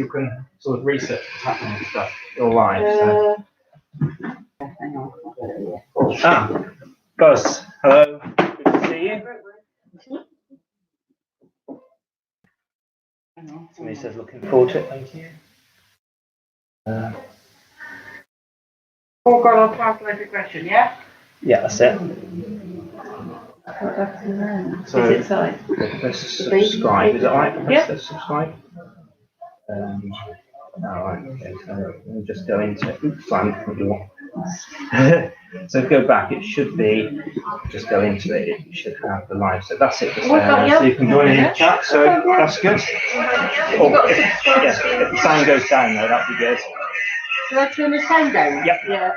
people can sort of research what's happening and stuff. You're live. So. Hang on. Buzz, hello. Good to see you. Somebody says looking forward to it. Thank you. Oh God, I'll pass like regression, yeah? Yeah, that's it. So Is it side? let's subscribe. Is that right? Yeah. Let's subscribe. Alright, okay, so let me just go into it. Oops, sorry, so go back, it should be, just go into it, it should have the live. So that's it, so you can join in the chat, so that's good. Oh, if the sound goes down though, that'd be good. Should I turn the sound down? Yep. Yeah.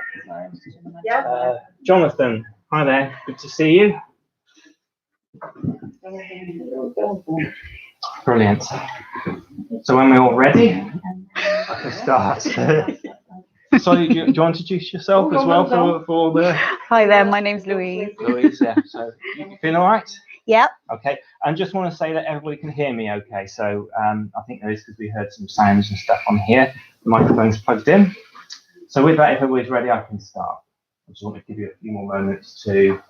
Yeah. Jonathan, hi there, good to see you. Brilliant. So when we're all ready, I can start. Sorry, do you want to introduce yourself as well for the... Hi there, my name's Louise. Louise, yeah. So you feel all right? Yep. Okay. And just want to say that everybody can hear me okay. So I think there is because we heard some sounds and stuff on here. The microphone's plugged in. So with that, if everybody's ready, I can start. I just want to give you a few more moments to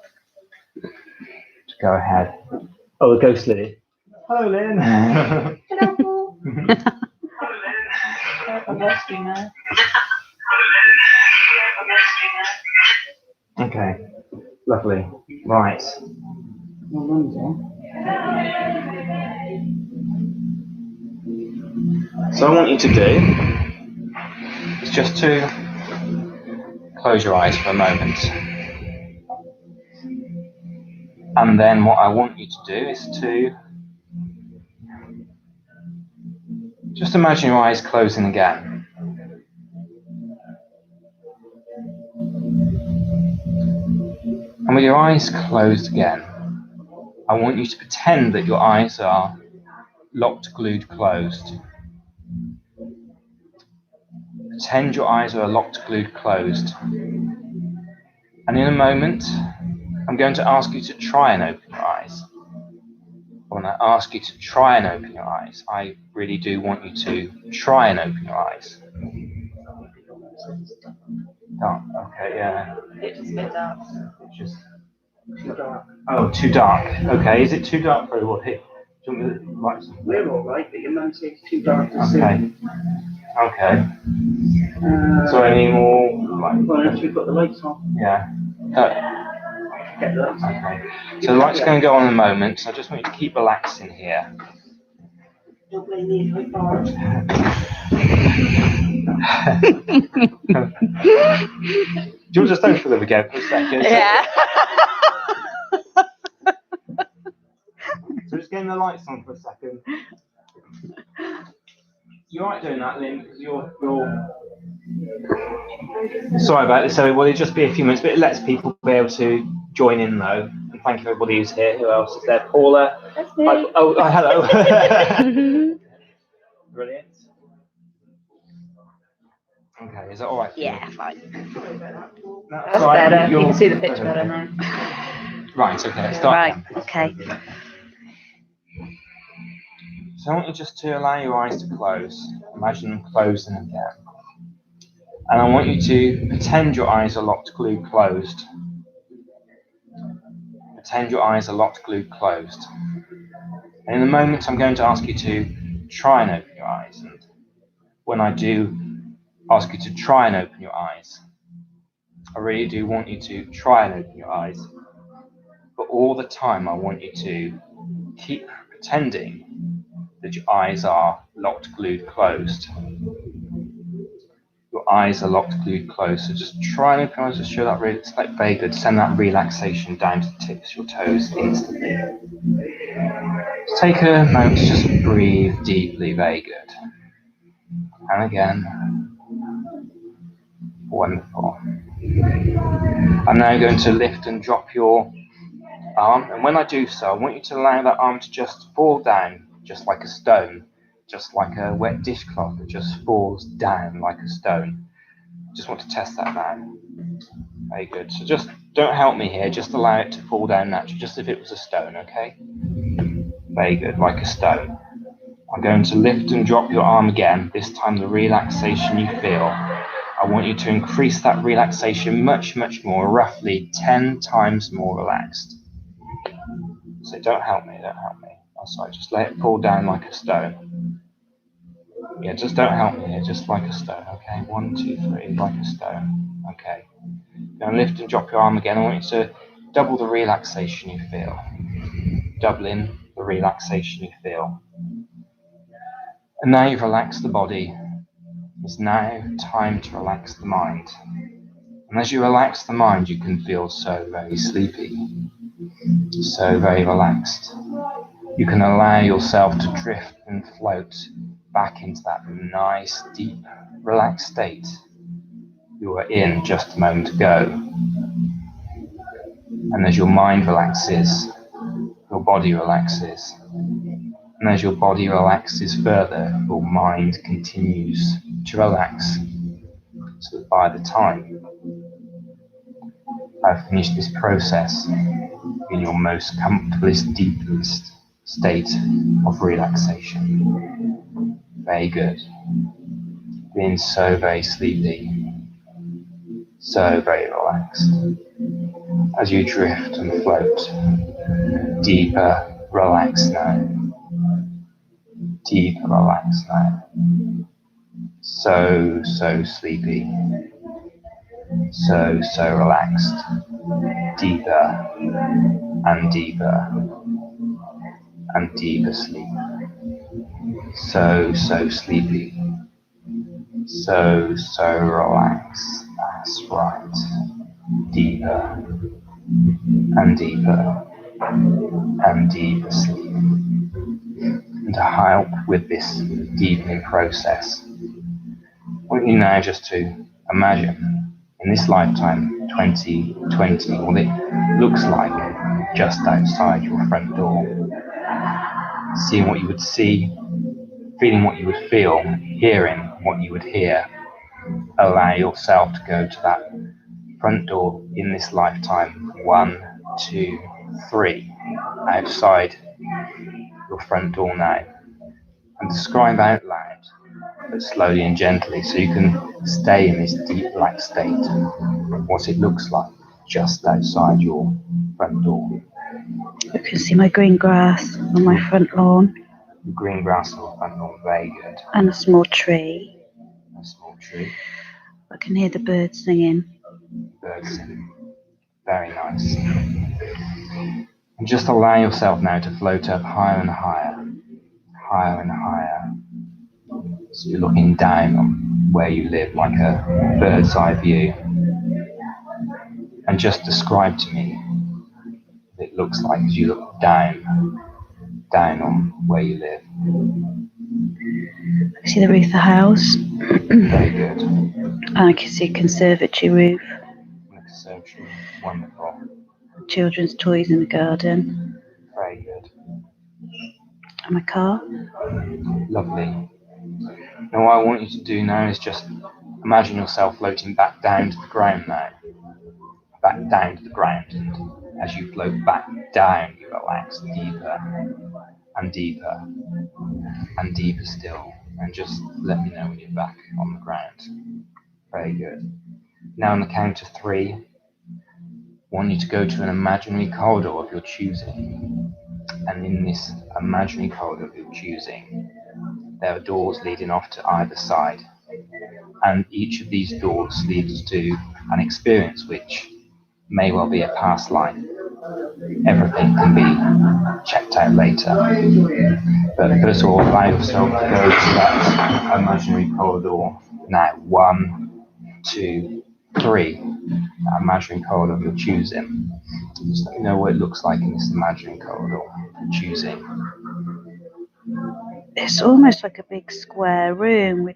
go ahead. Oh, the ghost Lily. Hello, Lynn. Hello. Okay, lovely. Right. So what I want you to do is just to close your eyes for a moment. And then what I want you to do is to just imagine your eyes closing again. And with your eyes closed again, I want you to pretend that your eyes are locked, glued, closed. Pretend your eyes are locked, glued, closed. And in a moment, I'm going to ask you to try and open your eyes. When I ask you to try and open your eyes, I really do want you to try and open your eyes. Dark. Okay, yeah. It's just a bit dark. It's just too dark. Oh, too dark. Okay, is it too dark for everybody? Do you want me to light some? We're all right, but your mum says it's too dark to see. Okay. Okay. So any more? Well, unless we've got the lights on. Yeah. Get the lights on. Okay. So the light's going to go on in a moment. So I just want you to keep relaxing here. Don't blame me if I fart. Do you just open them again for a second? Yeah. So just getting the lights on for a second. You alright doing that, Lynn? Because you're... Sorry about this, so will it just be a few minutes, but it lets people be able to join in though. And thank you everybody who's here. Who else is there? Paula. That's me. Hello. Brilliant. Okay, is that alright? Yeah, fine. That's better. You can see the picture better now. Right, okay, let's start Right, again. okay. So I want you just to allow your eyes to close. Imagine them closing again. And I want you to pretend your eyes are locked, glued, closed. Pretend your eyes are locked, glued, closed. And in a moment, I'm going to ask you to try and open your eyes. And when I do ask you to try and open your eyes, I really do want you to try and open your eyes. But all the time, I want you to keep pretending that your eyes are locked, glued, closed. Your eyes are locked, glued, closed. So just try and open your eyes to show that it's like very good. Send that relaxation down to the tips of your toes instantly. Just take a moment to just breathe deeply, very good. And again. Wonderful. I'm now going to lift and drop your arm. And when I do so, I want you to allow that arm to just fall down, just like a stone. Just like a wet dishcloth that just falls down like a stone. Just want to test that now. Very good. So just don't help me here, just allow it to fall down naturally, just if it was a stone, okay? Very good, like a stone. I'm going to lift and drop your arm again. This time the relaxation you feel. I want you to increase that relaxation much, much more, roughly 10 times more relaxed. So don't help me, don't help me. Oh, sorry, just let it fall down like a stone. Yeah, just don't help me here, just like a stone, okay? 1, 2, 3, like a stone, okay. Now lift and drop your arm again. I want you to double the relaxation you feel. Doubling the relaxation you feel. And now you've relaxed the body. It's now time to relax the mind. And as you relax the mind, you can feel so very sleepy, so very relaxed. You can allow yourself to drift and float back into that nice, deep, relaxed state you were in just a moment ago. And as your mind relaxes, your body relaxes. And as your body relaxes further, your mind continues to relax. So that by the time I've finished this process in your most comfortablest, deepest state of relaxation. Very good. Being so very sleepy, so very relaxed. As you drift and float, deeper relaxed now. Deeper relaxed now. So sleepy. So relaxed. Deeper and deeper and deeper sleep. So sleepy. So relaxed. That's right. Deeper and deeper and deeper sleep. And to help with this deepening process, I want you now just to imagine in this lifetime, 2020, what it looks like just outside your front door. Seeing what you would see, feeling what you would feel, hearing what you would hear. Allow yourself to go to that front door in this lifetime. 1, 2, 3. Outside your front door now. And describe out loud, but slowly and gently, so you can stay in this deep relaxed state, what it looks like just outside your front door. You can see my green grass on my front lawn. Green grass on the front lawn, very good. And a small tree. A small tree. I can hear the birds singing. Birds singing. Very nice. And just allow yourself now to float up higher and higher. Higher and higher. So you're looking down on where you live, like a bird's eye view. And just describe to me what it looks like as you look down on where you live. I can see the roof of the house. Very good. And I can see a conservatory roof. Conservatory, wonderful. Children's toys in the garden. Very good. And my car. Lovely. Now what I want you to do now is just imagine yourself floating back down to the ground now. Back down to the ground. And as you float back down, you relax deeper and deeper and deeper still. And just let me know when you're back on the ground. Very good. Now on the count of 3, I want you to go to an imaginary corridor of your choosing. And in this imaginary corridor of your choosing, there are doors leading off to either side. And each of these doors leads to an experience which may well be a past life. Everything can be checked out later. But first of all, allow yourself to go to that imaginary corridor. Now, 1, 2, 3. That imaginary corridor of your choosing. Just let me know what it looks like in this imaginary corridor of choosing. It's almost like a big square room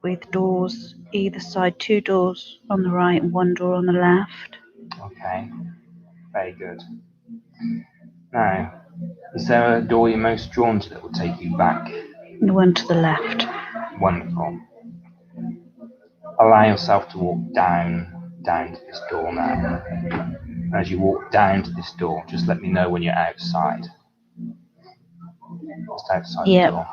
with doors either side, 2 doors on the right and 1 door on the left. Okay, very good. Now, is there a door you're most drawn to that will take you back? The one to the left. Wonderful. Allow yourself to walk down to this door now. As you walk down to this door, just let me know when you're outside. Just outside the door.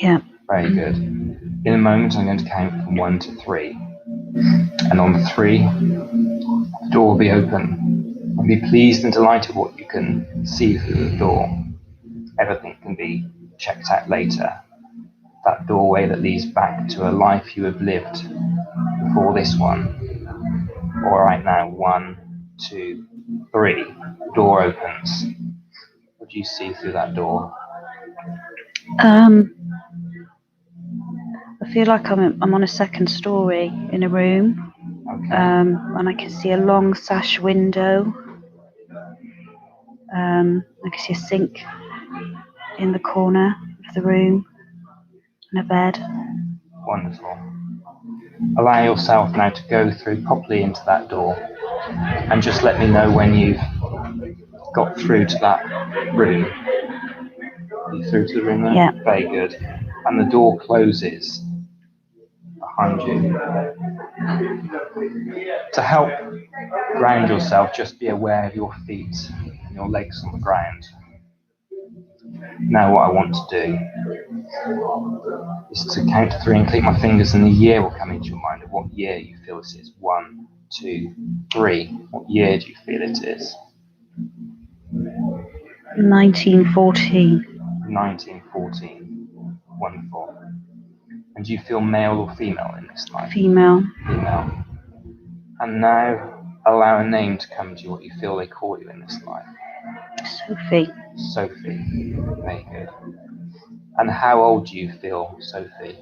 Yeah. Very good. In a moment, I'm going to count from 1 to 3. And on 3, the door will be open. And be pleased and delighted what you can see through the door. Everything can be checked out later. That doorway that leads back to a life you have lived before this one. All right, now 1, 2, 3. Door opens. What do you see through that door? I feel like I'm on a second story in a room. Okay. And I can see a long sash window. I can see a sink in the corner of the room and a bed. Wonderful. Allow yourself now to go through properly into that door and just let me know when you've got through to that room. Are you through to the room there? Yeah. Very good. And the door closes behind you. To help ground yourself, just be aware of your feet and your legs on the ground. Now what I want to do is to count to 3 and click my fingers, and the year will come into your mind of what year you feel this is. 1, 2, 3. What year do you feel it is? 1914. 1914. Wonderful. And do you feel male or female in this life? Female. Female. And now allow a name to come to you, what you feel they call you in this life. Sophie. Sophie. Very good. And how old do you feel, Sophie?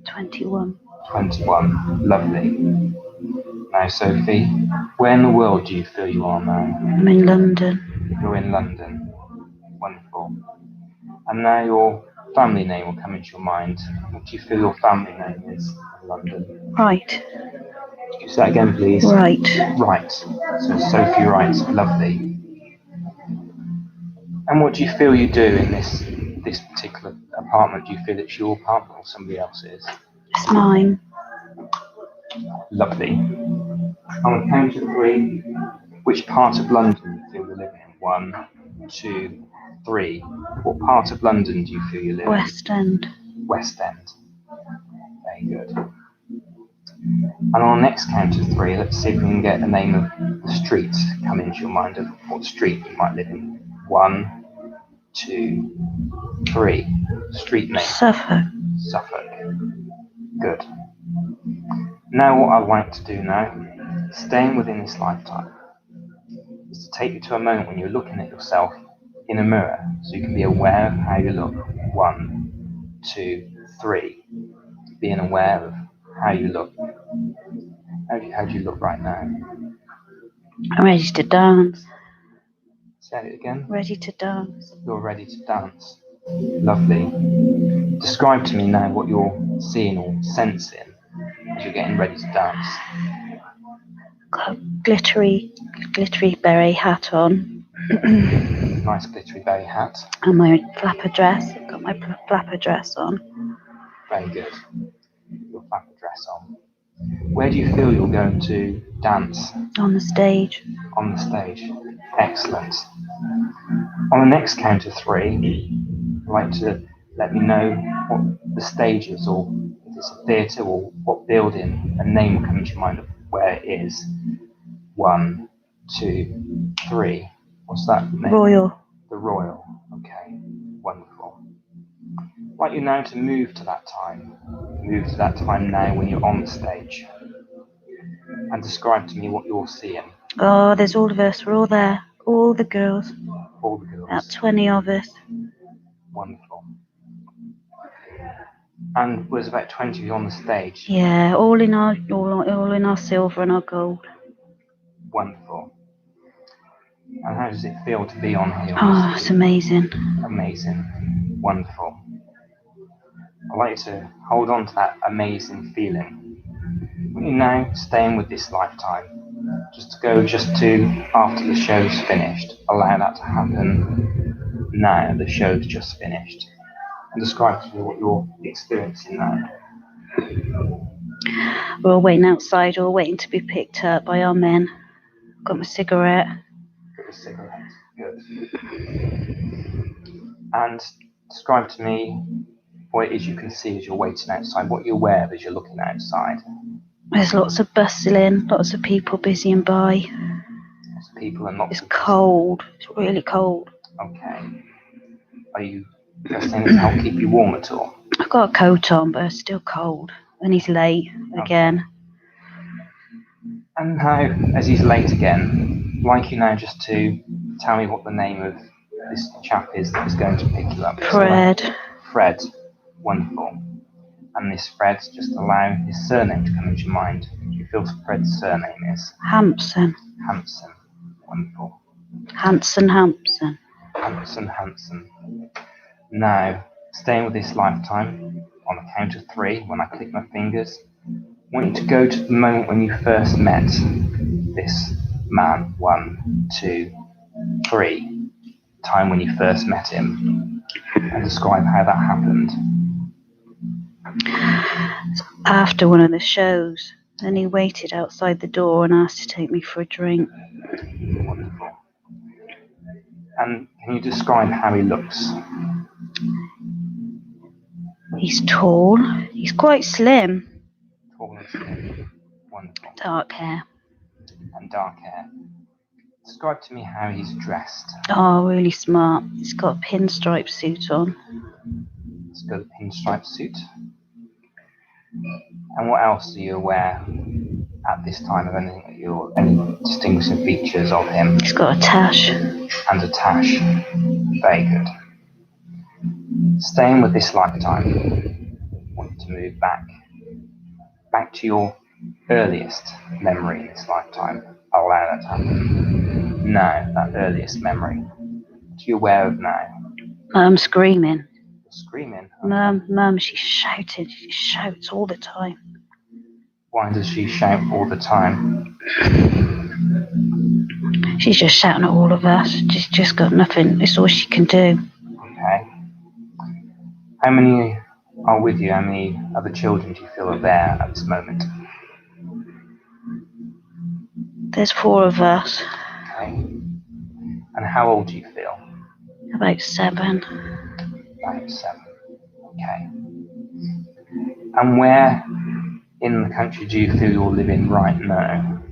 21. 21. Lovely. Now, Sophie, where in the world do you feel you are now? I'm in London. You're in London. Wonderful. And now your family name will come into your mind. What do you feel your family name is in London? Right. Could you say that again, please? Right. Right. So Sophie Wright. Lovely. And what do you feel you do in this particular apartment? Do you feel it's your apartment or somebody else's? It's mine. Lovely. On the count of 3, which part of London do you feel you live in? 1, 2, 3. What part of London do you feel you live in? West End. West End. Very good. And on the next count of 3, let's see if we can get the name of the street come into your mind of what street you might live in. 1, 2, 3. Street name. Suffolk. Suffolk. Good. Now what I'd like to do now, staying within this lifetime, is to take you to a moment when you're looking at yourself in a mirror, so you can be aware of how you look. 1, 2, 3. Being aware of how you look. How do you look right now? I'm ready to dance. Say it again. Ready to dance. You're ready to dance. Lovely. Describe to me now what you're seeing or sensing as you're getting ready to dance. Got a glittery beret hat on. Nice glittery berry hat. And my flapper dress. I've got my flapper dress on. Very good. Your flapper dress on. Where do you feel you're going to dance? On the stage. On the stage. Excellent. On the next count of 3, I'd like to let me know what the stage is, or if it's a theatre, or what building, a name will come into your mind of where it is. 1, 2, 3. What's that name? Royal. The Royal. Okay. Wonderful. I'd like you now to move to that time. Move to that time now when you're on the stage. And describe to me what you're seeing. Oh, there's all of us. We're all there. All the girls. All the girls. About 20 of us. Wonderful. And there's about 20 of you on the stage. Yeah, all in our silver and our gold. Wonderful. And how does it feel to be on here? Oh, it's amazing. Amazing. Wonderful. I'd like you to hold on to that amazing feeling. When you're now staying with this lifetime, just to go to after the show's finished. Allow that to happen now. The show's just finished. And describe to me what you're experiencing now. We're all waiting outside, all waiting to be picked up by our men. Got my cigarette. Got a cigarette. Good. And Describe to me what it is you can see as you're waiting outside, what you're aware of as you're looking outside. There's lots of bustling, lots of people busying by. Lots of people and lots It's of... cold. It's really cold. Okay. Are you dressed in to help keep you warm at all? I've got a coat on, but it's still cold. And he's late again. And now, as he's late again, I'd like you now just to tell me what the name of this chap is that is going to pick you up. Fred. Fred. Wonderful. And this Fred, just allow his surname to come into your mind. Do you feel Fred's surname is? Hampson. Hampson. Wonderful. Hampson. Hampson. Now, staying with this lifetime, on a count of 3, when I click my fingers, I want you to go to the moment when you first met this man. 1, 2, 3. Time when you first met him, and describe how that happened. After one of the shows, and he waited outside the door and asked to take me for a drink. Wonderful. And can you describe how he looks? He's tall. He's quite slim. Tall and slim. Wonderful. Dark hair. And dark hair. Describe to me how he's dressed. Oh, really smart. He's got a pinstripe suit on. He's got a pinstripe suit. And what else are you aware at this time of anything that any distinguishing features of him? He's got a tash. And a tash. Very good. Staying with this lifetime, I want you to move back to your earliest memory in this lifetime. I'll allow that to happen. Now, that earliest memory. What are you aware of now? Mum screaming. Screaming? Mum, she shouted. She shouts all the time. Why does she shout all the time? She's just shouting at all of us. She's just got nothing. It's all she can do. Okay. How many are with you? How many other children do you feel are there at this moment? There's 4 of us. Okay. And how old do you feel? About 7. About 7. Okay. And where in the country do you feel you're living right now?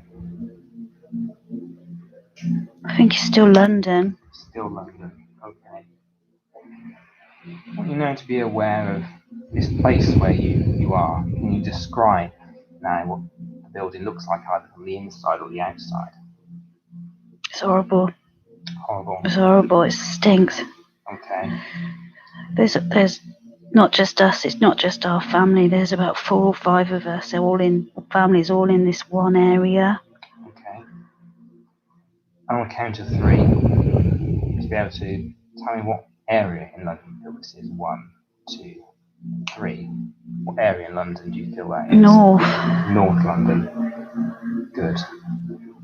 I think it's still London. Still London. Okay. I want you now to be aware of this place where you are. Can you describe now what the building looks like, either from the inside or the outside? It's horrible. Horrible. It's horrible. It stinks. Okay. There's not just us. It's not just our family. There's about 4 or 5 of us. They're all in families, all in this one area. Okay. On a count of 3, to be able to tell me what area in London you feel this is. 1, 2, 3. What area in London do you feel that is? North. North London. Good.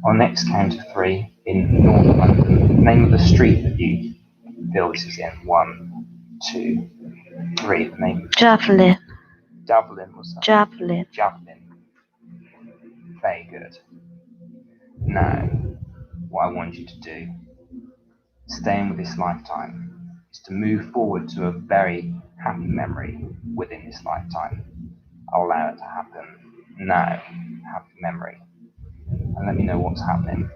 On the next count of 3, in North London, name of the street that you feel this is in. 1, 2, 3. The name. Javelin. Javelin was that? Javelin. Javelin. Very good. Now, what I want you to do, staying with this lifetime, is to move forward to a very happy memory within this lifetime. I'll allow it to happen now. Happy memory. And let me know what's happening.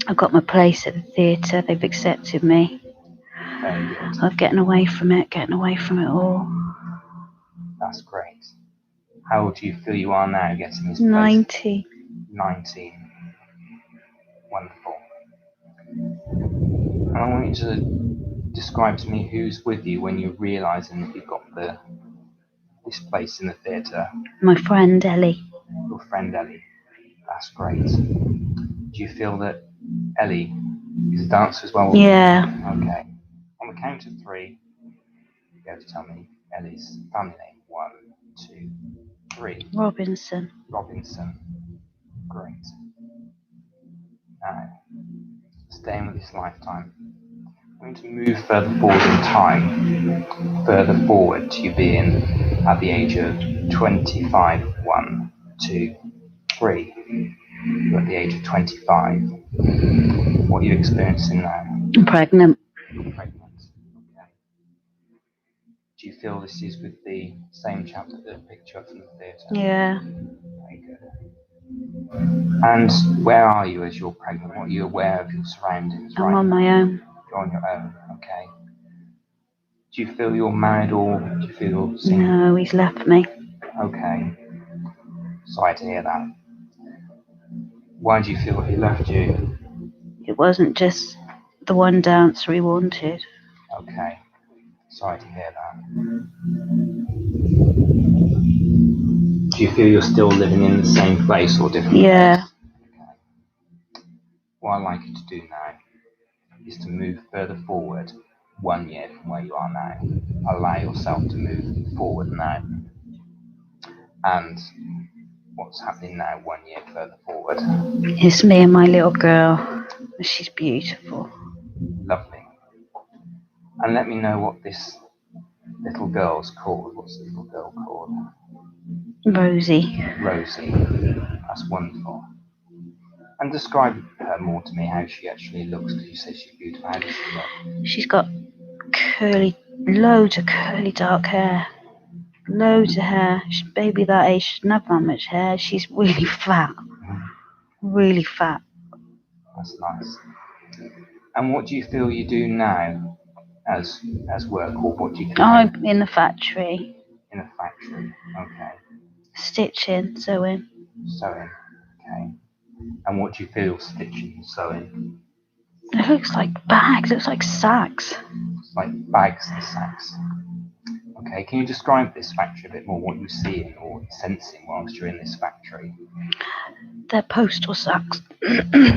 I've got my place at the theatre. They've accepted me. Very good. I'm getting away from it all. That's great. How old do you feel you are now getting this place? 90. 19. Wonderful. And I want you to describe to me who's with you when you're realising that you've got this place in the theatre. My friend Ellie. Your friend Ellie. That's great. Do you feel that Ellie is a dancer as well? Yeah. Okay. On the count of 3, you go to tell me Ellie's family name. 1, 2, 3. Robinson. Robinson. Great. Now, staying with this lifetime, I'm going to move further forward in time, further forward to you being at the age of 25. 1, 2, 3. You're at the age of 25. What are you experiencing now? I'm pregnant. You're pregnant. Okay. Do you feel this is with the same chap that picked you up from the theatre? Yeah. Very good. And where are you as you're pregnant? What are you aware of your surroundings I'm right on now? my own. You're on your own, okay. Do you feel you're married or do you feel single? No, he's left me. Okay. Sorry to hear that. Why do you feel he left you? It wasn't just the one dancer he wanted. Okay. Sorry to hear that. Do you feel you're still living in the same place or different Yeah. place? Okay. What I'd like you to do now is to move further forward 1 year from where you are now. Allow yourself to move forward now. And what's happening now 1 year further forward? It's me and my little girl. She's beautiful. Lovely. And let me know what this little girl's called. What's the little girl called? Rosie. Rosie. That's wonderful. And describe her more to me, how she actually looks, because you say she's beautiful. How does she look? She's got loads of curly dark hair. Loads of hair. She's baby that age, she doesn't have that much hair. She's really fat. Really fat. That's nice. And what do you feel you do now as work, or what do you do? I'm in the factory. In a factory, okay. Stitching, sewing. Sewing, okay. And what do you feel stitching and sewing? It looks like bags, it looks like sacks. It's like bags and sacks. Okay, can you describe this factory a bit more, what you're seeing or sensing whilst you're in this factory? They're postal sacks.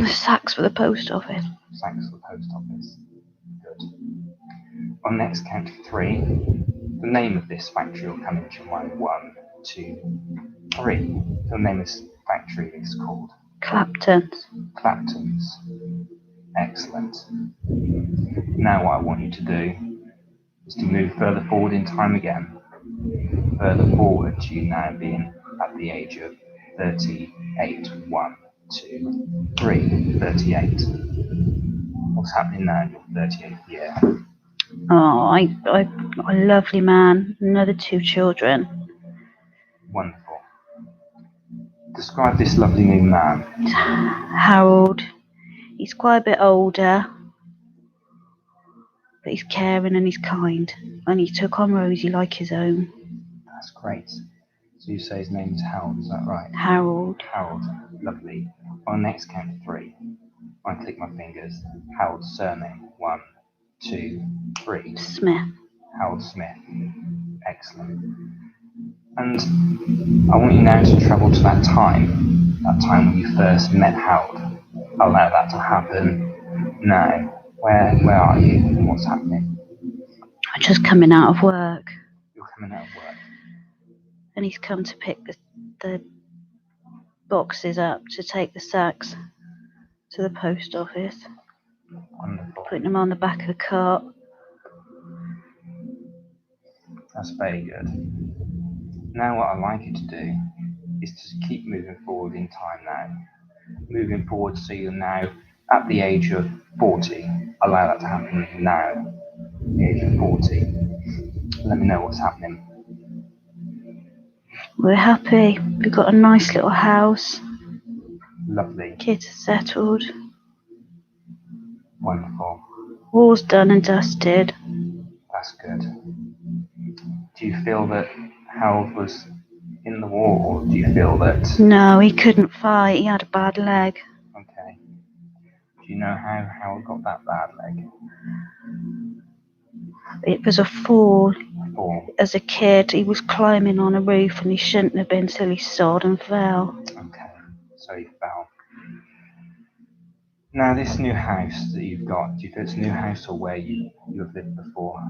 Sacks for the post office. Sacks for the post office. Good. On the next count of 3, the name of this factory will come into your mind. 1, 2, 3. The name of this factory is called? Clapton's. Clapton's. Excellent. Now what I want you to do is to move further forward in time again. Further forward to you now being at the age of 38. 1, 2, 3. 38. What's happening now in your 38th year? Oh, a lovely man. Another 2 children. Wonderful. Describe this lovely new man. Harold. He's quite a bit older, but he's caring and he's kind. And he took on Rosie like his own. That's great. So you say his name is Harold, is that right? Harold. Harold, lovely. On the next count of 3, I click my fingers. Harold's surname. 1, 2, 3. Smith. Harold Smith. Excellent. And I want you now to travel to that time when you first met Harold. Allow that to happen now. Where are you and what's happening? I'm just coming out of work. You're coming out of work. And he's come to pick the boxes up to take the sacks to the post office. Wonderful. Putting them on the back of the cart. That's very good. Now what I'd like you to do is to keep moving forward in time now. Moving forward so you're now at the age of 40. Allow that to happen now. The age of 40. Let me know what's happening. We're happy. We've got a nice little house. Lovely. Kids are settled. Wonderful. All's done and dusted. That's good. Do you feel that Harold was in the war, or do you feel that... No, he couldn't fight. He had a bad leg. Okay. Do you know how Harold got that bad leg? It was a fall. Fall. As a kid, he was climbing on a roof and he shouldn't have been till he soared and fell. Okay, so he fell. Now this new house that you've got, do you feel it's a new house or where you have lived before?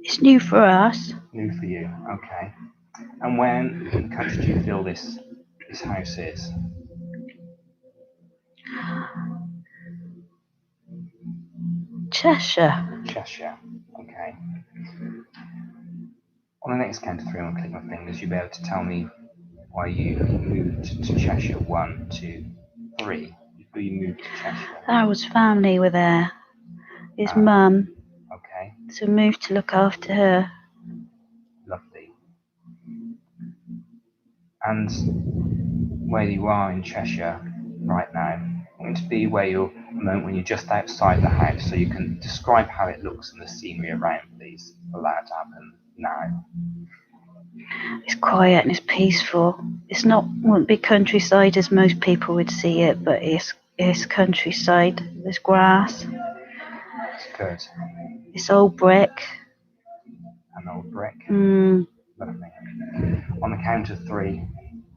It's new for us. New for you, okay. And when in the country do you feel this house is? Cheshire. Cheshire, okay. On the next count of 3, I'm going to click my fingers. You'll be able to tell me why you moved to Cheshire. 1, 2, 3. You moved to Cheshire. Harold's family were there. His mum, Okay. So move to look after her. Lovely. And where you are in Cheshire right now, I want to be where you're a moment when you're just outside the house, so you can describe how it looks and the scenery around, please. Allow it to happen now. It's quiet and it's peaceful. It's not won't be countryside as most people would see it, but it's countryside. There's grass. That's good. It's old brick. An old brick. Mm, Lovely. On the count of 3,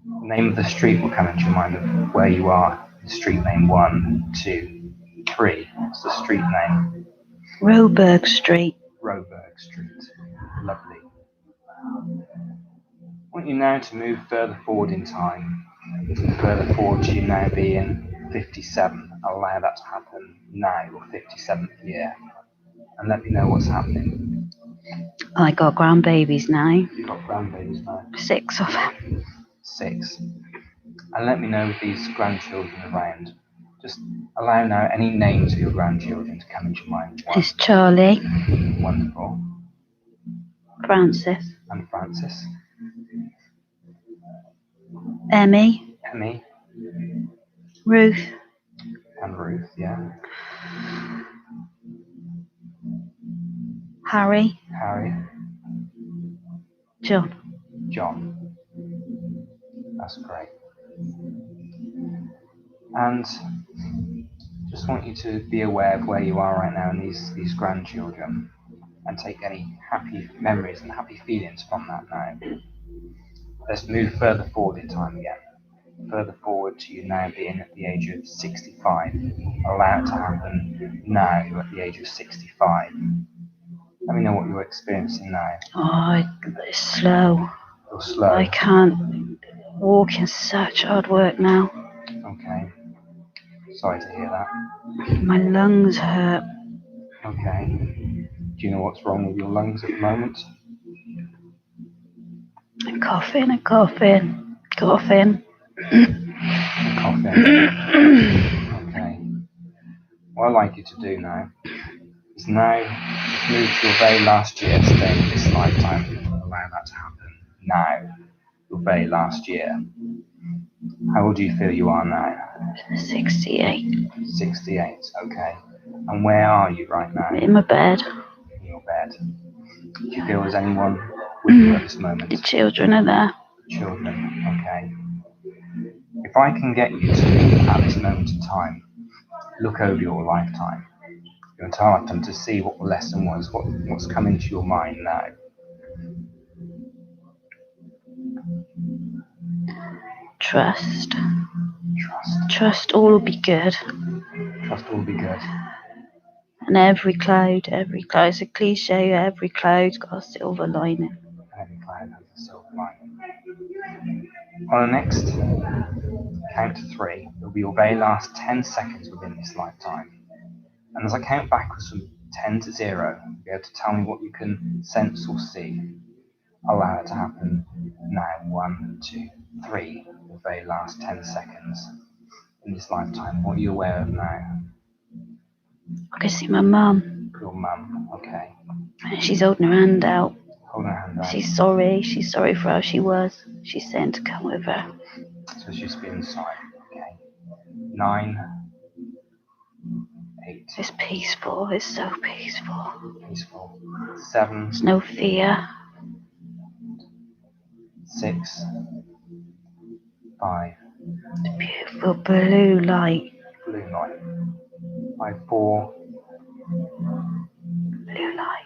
the name of the street will come into your mind of where you are. The street name 1, 2, 3. What's the street name? Roeburg Street. Roeburg Street. Lovely. I want you now to move further forward in time. Further forward to you now being 57. Allow that to happen now, your 57th year. And let me know what's happening. I got grandbabies now. You've got grandbabies now. 6 of them. 6. And let me know with these grandchildren around. Just allow now any names of your grandchildren to come into your mind. It's Charlie. Wonderful. Francis. And Francis. Emmy. Emmy. Ruth. And Ruth, yeah. Harry. Harry. John. John. That's great. And just want you to be aware of where you are right now and these grandchildren, and take any happy memories and happy feelings from that now. Let's move further forward in time again. Further forward to you now being at the age of 65. Allow it to happen now. You're at the age of 65. Let me know what you're experiencing now. Oh, it's slow. You're slow. I can't walk in such hard work now. Okay. Sorry to hear that. My lungs hurt. Okay. Do you know what's wrong with your lungs at the moment? I'm coughing. Coughing. Okay. What I'd like you to do now is now just move to your very last year, staying in this lifetime. Allow that to happen now. Your very last year. How old do you feel you are now? 68. 68, okay. And where are you right now? In my bed. In your bed. Do you feel there's anyone with you at this moment? The children are there. Children, okay. If I can get you to, at this moment in time, look over your lifetime, your entire lifetime, to see what the lesson was, what's come into your mind now. Trust. Trust All will be good. Trust all will be good. And every cloud, it's a cliche, every cloud's got a silver lining. Every cloud has a silver lining. On the next count to 3, it'll be your very last 10 seconds within this lifetime. And as I count backwards from 10 to 0, you'll be able to tell me what you can sense or see. Allow it to happen now. 1, 2, 3. Your very last 10 seconds in this lifetime. What are you aware of now? I can see my mum. Your mum, okay. She's holding her hand out. Holding her hand out. She's sorry for how she was. She's saying to come with her. So she's been sorry, okay. 9, 8. It's peaceful, it's so peaceful. Peaceful. 7. There's no fear. 6, 5. The beautiful blue light. Blue light. 4. Blue light.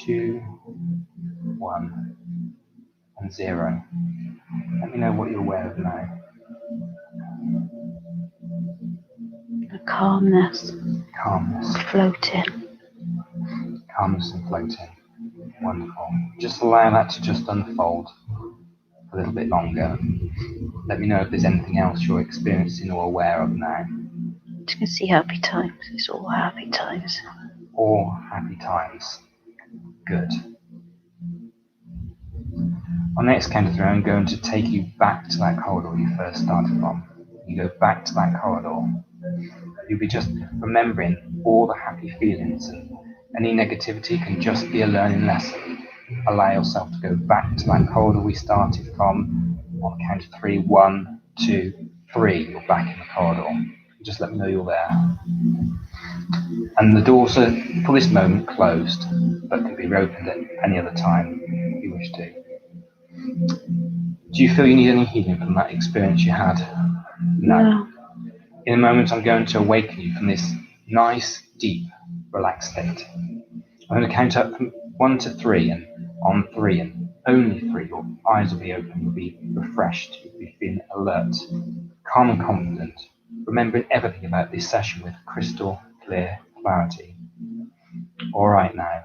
2, 1, and 0. Let me know what you're aware of now. The calmness. Floating. Calmness and floating. Wonderful. Just allow that to just unfold a little bit longer. Let me know if there's anything else you're experiencing or aware of now. You can see happy times. It's all happy times. All happy times. Good. On the next count of 3, I'm going to take you back to that corridor you first started from. You go back to that corridor. You'll be just remembering all the happy feelings, and any negativity can just be a learning lesson. Allow yourself to go back to that corridor we started from on the count of 3. 1, 2, 3. You're back in the corridor. Just let me know you're there. And the doors are, for this moment, closed, but can be reopened at any other time you wish to. Do you feel you need any healing from that experience you had? No. In a moment, I'm going to awaken you from this nice, deep, relaxed state. I'm going to count up from 1 to 3, and on 3 and only 3, your eyes will be open, you'll be refreshed, you'll be feeling alert, calm and confident, remembering everything about this session with crystal clear clarity. All right now.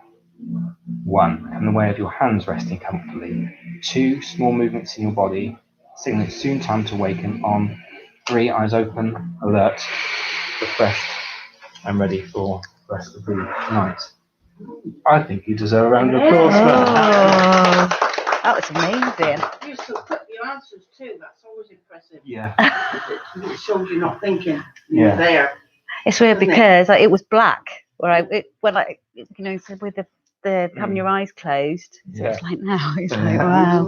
1, come the way of your hands resting comfortably. 2, small movements in your body, signaling it's soon time to awaken. On 3, eyes open, alert, refreshed, and ready for the rest of the night. I think you deserve a round of applause for that. That was amazing. You still put your answers too. That's always impressive. Yeah. It shows you're not thinking. You're there. It's weird because it was black where so with the having your eyes closed. So it's like now it's like wow.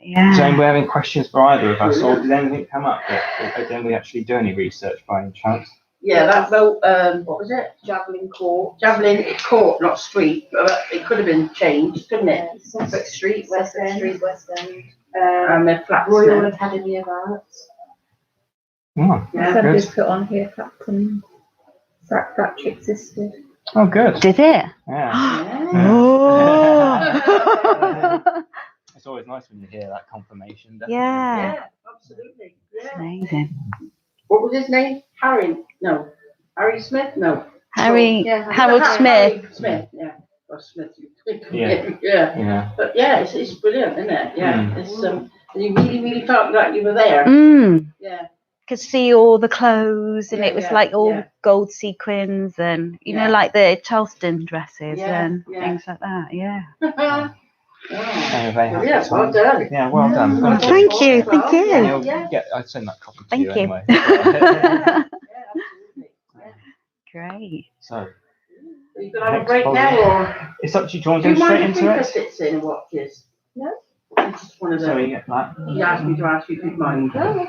Yeah. So we're having questions for either of us, or did anything come up? Did we actually do any research by any chance? Yeah, that boat, what was it? Javelin court. Javelin court, not street. But it could have been changed, couldn't it? Suffolk Street, West End. And the flats. Royal Academy of Arts. Oh, Yeah, Somebody's put on here, Captain Frack existed. Oh, good. Did it? Yeah. Oh. It's always nice when you hear that confirmation. Definitely. Yeah. absolutely. It's Yeah. amazing. What was his name? Harry Smith? No. Harold Smith. Harry Smith, yeah. Or Smith. Yeah. Yeah. But yeah, it's brilliant, isn't it? Yeah. It's and you really felt like you were there. Yeah. Could see all the clothes, and it was like all yeah. gold sequins, and you know, like the Charleston dresses and things like that. Yeah. Wow. Yeah, well done. Yeah, well done. Well done. Thank you. Well, Thank you. Yeah. I'd send that copy to Thank you you. anyway. Yeah, absolutely. Great. So, You can have a break now, or it's up to you. Do you want do to you go straight mind if into Rita it? sits in and watches? No. It's just one of So we them. get that. He asked me to ask you if you'd mind. And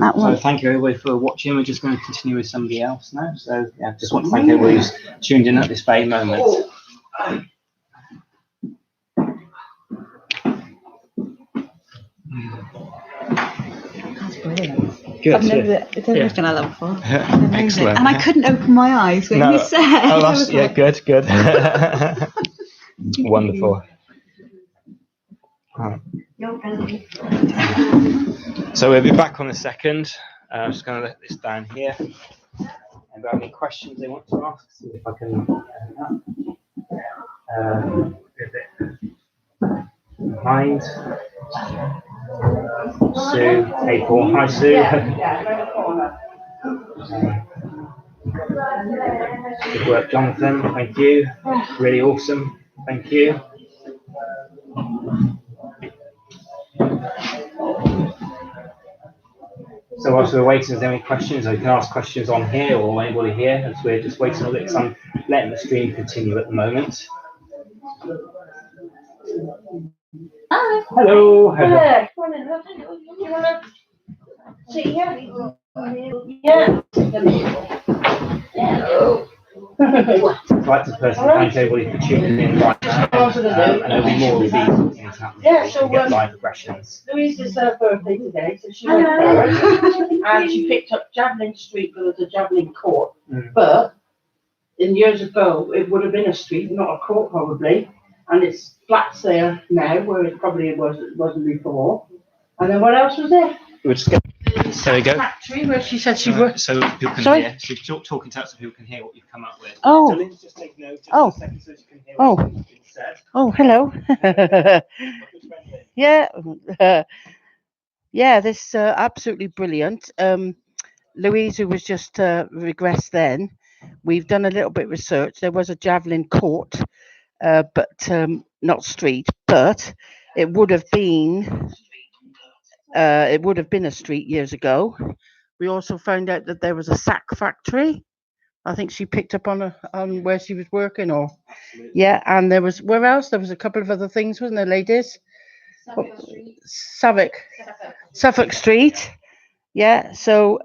that So one. thank you everybody for watching. We're just going to continue with somebody else now. So yeah, just want to thank everybody who's tuned in at this very moment. That's brilliant. Good. I've never, it's everything I love before. Excellent. And I couldn't open my eyes when you said. Oh, I was like, good. Wonderful. Right. So we'll be back on a second. I'm just going to let this down here. And have any questions they want to ask? See if I can. Behind. Sue, April. Hi, Sue. Good work, Jonathan. Thank you. Really awesome. Thank you. So whilst we're waiting, is there any questions? You can ask questions on here or anybody here as we're just waiting a little bit. I'm letting the stream continue at the moment. Hello. Yeah. Do you want to sit here? Yeah. Hello. I'd like to personally thank everybody for tuning in right now. And there'll be more of these things happening. Yeah, so, we get live regressions. Louise is her birthday today, so she went first. And she picked up Javelin Street, but there's a Javelin Court. But in years ago, it would have been a street, not a court probably. And it's flats there now, where it probably wasn't before. And then what else was there? We'll just get. There we go. Factory where she said she worked. So people can hear. So talking to us so people can hear what you've come up with. Oh. So Lynn's just taking note a second so she can hear what's been said. Oh, hello. Yeah, this absolutely brilliant. Louise, who was just regressed then, we've done a little bit of research. There was a Javelin Court, but not street, but it would have been a street years ago. We also found out that there was a sack factory. I think she picked up on where she was working, or yeah. And there was where else? There was a couple of other things, wasn't there, ladies? Suffolk Street. Yeah. So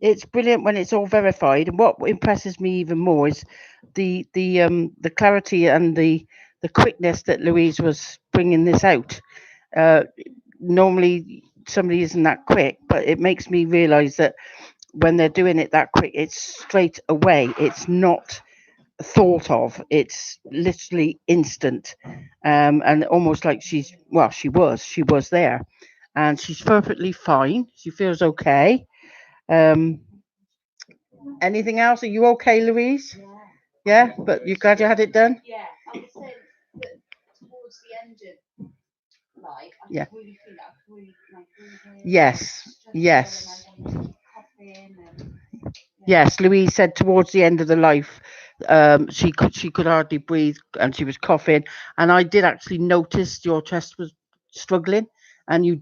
it's brilliant when it's all verified. And what impresses me even more is the clarity and the quickness that Louise was bringing this out. Normally somebody isn't that quick, but it makes me realise that when they're doing it that quick, it's straight away. It's not thought of. It's literally instant, and almost like she was there, and she's perfectly fine. She feels okay. Anything else? Are you okay, Louise? Yeah, but you're glad you had it done? Yeah, I was saying that towards the end of life, I Yeah. really feel like I really like breathing. Yes. Coughing and Yes, Louise said towards the end of the life, she could hardly breathe and she was coughing. And I did actually notice your chest was struggling, and you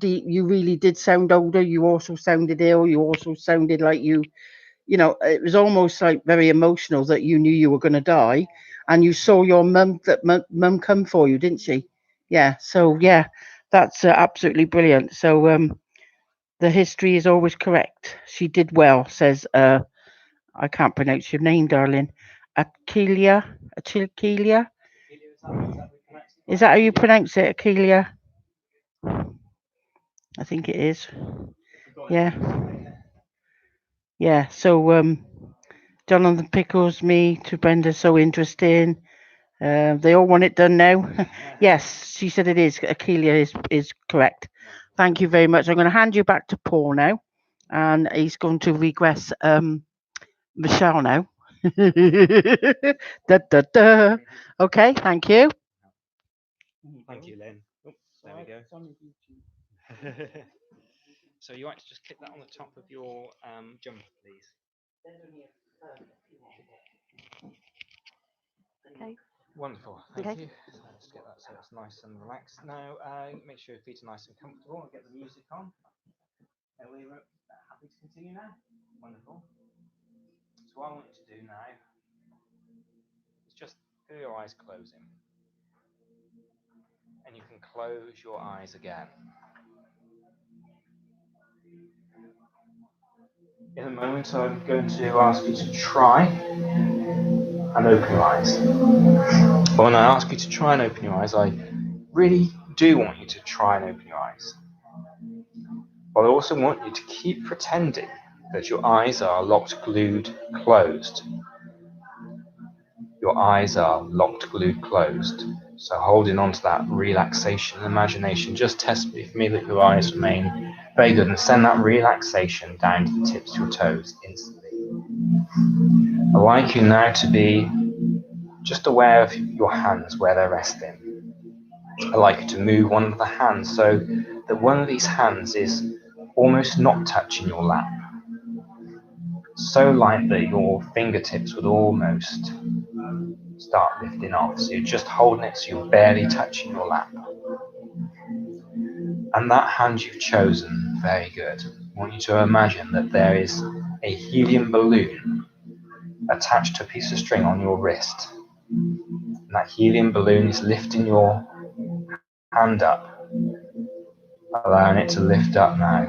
really did sound older. You also sounded ill. You also sounded like it was almost like very emotional that you knew you were going to die, and you saw your mum come for you, didn't she? Yeah. So yeah, that's absolutely brilliant. So the history is always correct. She did well, says I can't pronounce your name, darling. Aquilia. Aquilia. Is that how you pronounce it, Aquilia? I think it is. Yeah. Yeah. So John on the Pickles, me to Brenda, so interesting. They all want it done now. Yes, she said it is. Aquilia is correct. Thank you very much. I'm going to hand you back to Paul now, and he's going to regress Michelle now. Da, da, da. Okay, thank you. Thank you, Lynn. Oh, there we go. So you like to just click that on the top of your jumper, please. okay. Wonderful, thank Okay. you. So let's get that so it's nice and relaxed. Now, make sure your feet are nice and comfortable and get the music on. Are we happy to continue now? Wonderful. So what I want you to do now is just feel your eyes closing. And you can close your eyes again. In a moment, I'm going to ask you to try and open your eyes. But when I ask you to try and open your eyes, I really do want you to try and open your eyes. But I also want you to keep pretending that your eyes are locked, glued, closed. Your eyes are locked, glued, closed. So holding on to that relaxation and imagination, just test me for me that your eyes remain very good, and send that relaxation down to the tips of your toes instantly. I'd like you now to be just aware of your hands, where they're resting. I'd like you to move one of the hands so that one of these hands is almost not touching your lap. So light that your fingertips would almost start lifting off. So you're just holding it so you're barely touching your lap. And that hand you've chosen, very good. I want you to imagine that there is a helium balloon attached to a piece of string on your wrist. And that helium balloon is lifting your hand up, allowing it to lift up now.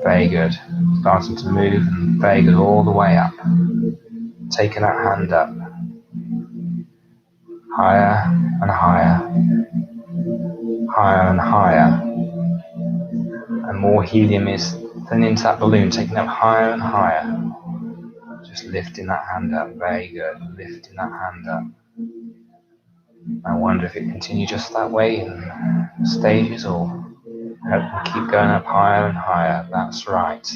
Very good. Starting to move, and very good, all the way up. Taking that hand up. Higher and higher. Higher and higher. And more helium is filling into that balloon, taking up higher and higher. Just lifting that hand up. Very good. Lifting that hand up. I wonder if it continues just that way in stages, or keep going up higher and higher. That's right.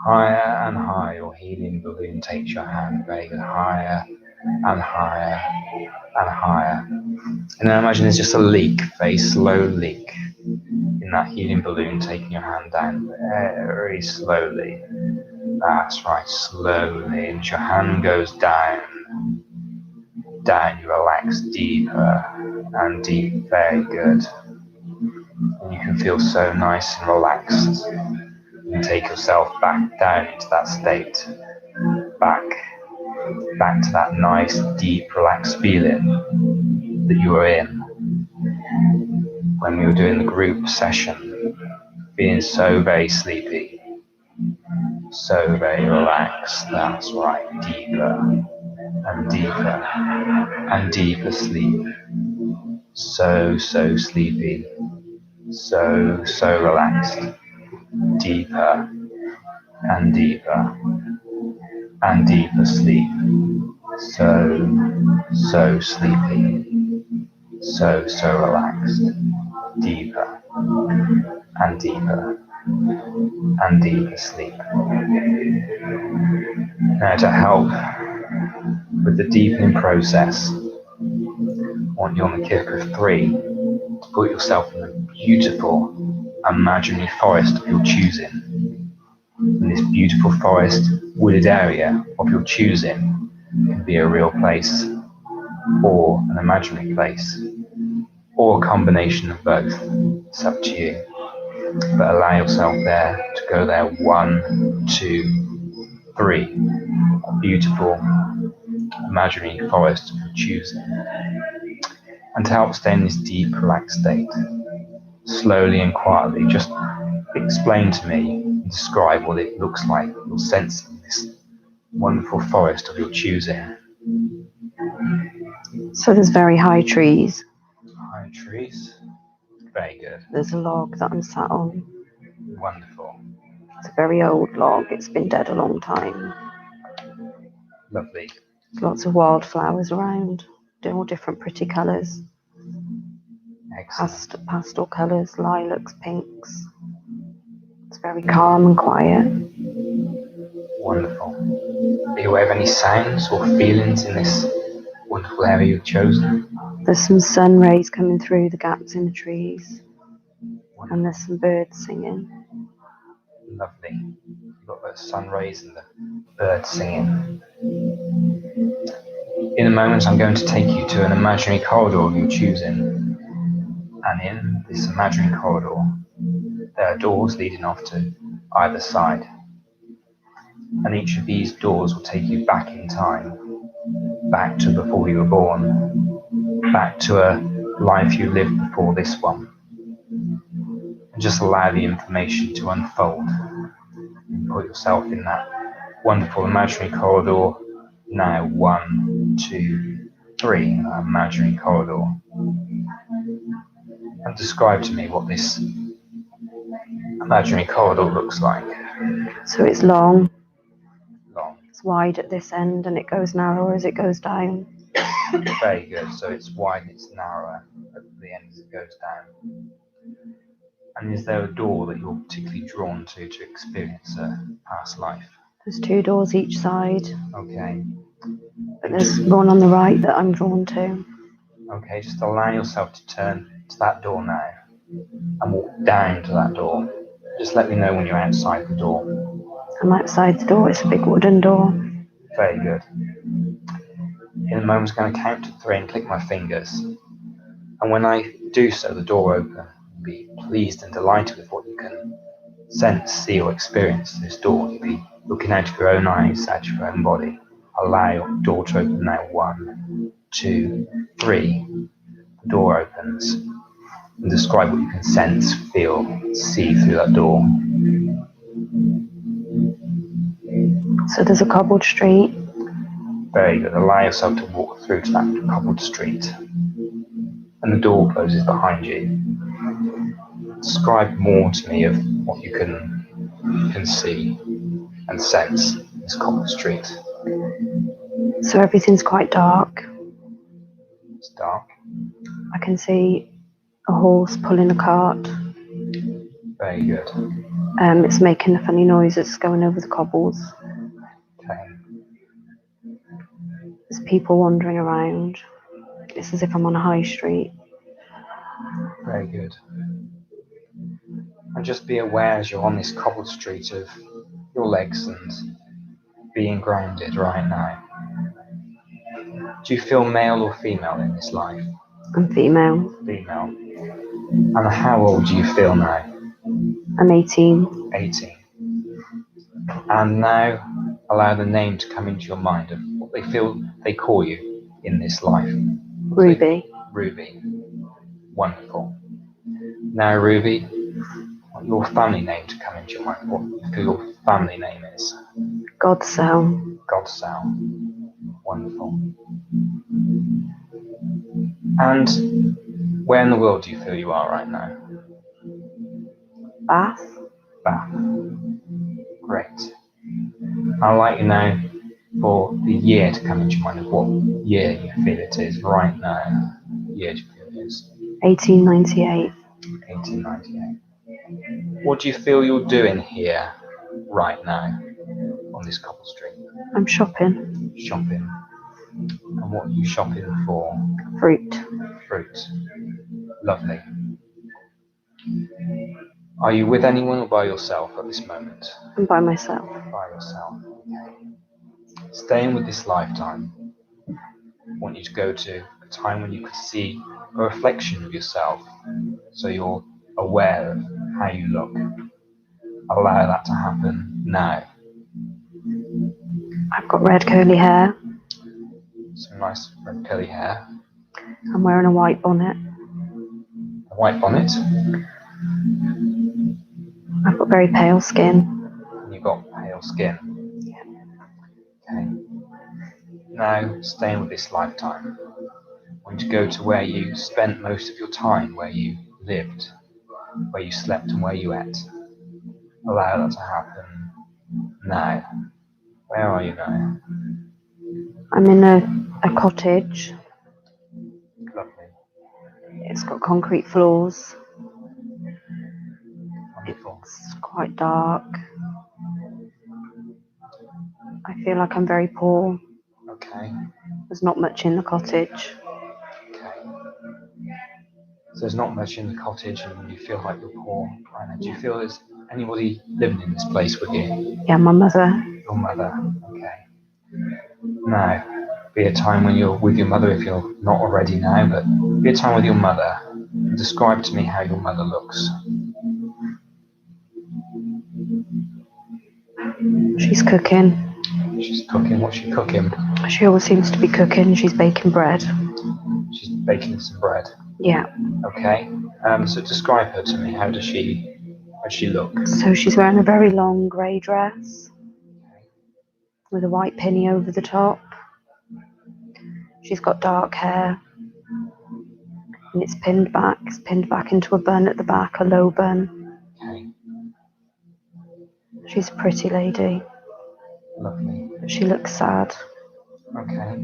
Higher and higher. Your helium balloon takes your hand. Very good. Higher and higher and higher. And then imagine there's just a leak, very slow leak in that helium balloon, taking your hand down very slowly. That's right, slowly. And your hand goes down. Down, you relax deeper and deep. Very good. And you can feel so nice and relaxed. And take yourself back down into that state, back to that nice, deep, relaxed feeling that you were in when we were doing the group session, feeling so very sleepy, so very relaxed. That's right, deeper and deeper and deeper sleep. So sleepy, so relaxed, deeper and deeper and deeper sleep. So sleepy, so relaxed, deeper and deeper and deeper sleep. Now, to help with the deepening process, I want you on the count of 3 to put yourself in a beautiful imaginary forest of your choosing. In this beautiful forest, wooded area of your choosing can be a real place, or an imaginary place, or a combination of both. It's up to you. But allow yourself there to go there 1, 2, 3. A beautiful imaginary forest of your choosing. And to help stay in this deep, relaxed state, slowly and quietly, just explain to me and describe what it looks like, you're sensing this wonderful forest of your choosing. So there's very high trees. High trees. Very good. There's a log that I'm sat on. Wonderful. It's a very old log. It's been dead a long time. Lovely. Lots of wildflowers around. They're all different pretty colours. Excellent. Pastel colours, lilacs, pinks. It's very calm and quiet. Wonderful. Are you aware of any sounds or feelings in this wonderful area you've chosen? There's some sun rays coming through the gaps in the trees. And there's some birds singing. Lovely. You've got the sun rays and the birds singing. In a moment, I'm going to take you to an imaginary corridor of your choosing. And in this imaginary corridor, there are doors leading off to either side. And each of these doors will take you back in time, back to before you were born, back to a life you lived before this one. And just allow the information to unfold. And put yourself in that wonderful imaginary corridor. Now 1, 2, 3, imaginary corridor. And describe to me what this imaginary corridor looks like. So it's long. Long. It's wide at this end and it goes narrower as it goes down. Very good. So it's wide and it's narrower at the end as it goes down. And is there a door that you're particularly drawn to experience a past life? There's 2 doors each side. Okay. But there's one on the right that I'm drawn to. Okay, just allow yourself to turn to that door now and walk down to that door. Just let me know when you're outside the door. I'm outside the door. It's a big wooden door. Very good. In a moment, I'm going to count to 3 and click my fingers. And when I do so, the door will open. Be pleased and delighted with what you can sense, see, or experience this door. You'll be looking out of your own eyes, out of your own body. Allow your door to open now. 1, 2, 3. The door opens. And describe what you can sense, feel, see through that door. So there's a cobbled street. Very good. Allow yourself to walk through to that cobbled street. And the door closes behind you. Describe more to me of what you can see and sense in this cobbled street. So everything's quite dark. It's dark. I can see a horse pulling a cart. Very good. It's making a funny noise. It's going over the cobbles. Okay. There's people wandering around. It's as if I'm on a high street. Very good. And just be aware as you're on this cobbled street of your legs and being grounded right now. Do you feel male or female in this life? I'm female. Female. And how old do you feel now? I'm 18. 18. And now allow the name to come into your mind of what they feel they call you in this life. Ruby. Ruby. Wonderful. Now, Ruby, I want your family name to come into your mind. What you feel your family name is. Godsell. Godsell. Wonderful. And where in the world do you feel you are right now? Bath. Bath. Great. I'd like you now for the year to come into your mind of what year you feel it is right now. What year do you feel it is? 1898. 1898. What do you feel you're doing here right now on this cobble street? I'm shopping. Shopping. And what are you shopping for? Fruit. Fruit. Lovely. Are you with anyone or by yourself at this moment? I'm by myself. By yourself. Okay. Staying with this lifetime, I want you to go to a time when you could see a reflection of yourself, so you're aware of how you look. Allow that to happen now. I've got red curly hair. Some nice red curly hair. I'm wearing a white bonnet. A white bonnet. I've got very pale skin. And you've got pale skin. Yeah. Okay. Now, staying with this lifetime, I want you to go to where you spent most of your time, where you lived, where you slept and where you ate. Allow that to happen now. Where are you now? I'm in a cottage. Lovely. It's got concrete floors. Wonderful. It's quite dark. I feel like I'm very poor. Okay. There's not much in the cottage. Okay. So there's not much in the cottage and you feel like you're poor right now. Do you feel there's anybody living in this place with you? Yeah, my mother. Your mother. Okay. Now, be a time when you're with your mother if you're not already now, but be a time with your mother. Describe to me how your mother looks. She's cooking. She's cooking. What's she cooking? She always seems to be cooking. She's baking bread. She's baking some bread. Yeah. Okay. So describe her to me. How does she look? So she's wearing a very long grey dress with a white pinny over the top. She's got dark hair. And it's pinned back. It's pinned back into a bun at the back, a low bun. Okay. She's a pretty lady. Lovely. But she looks sad. Okay.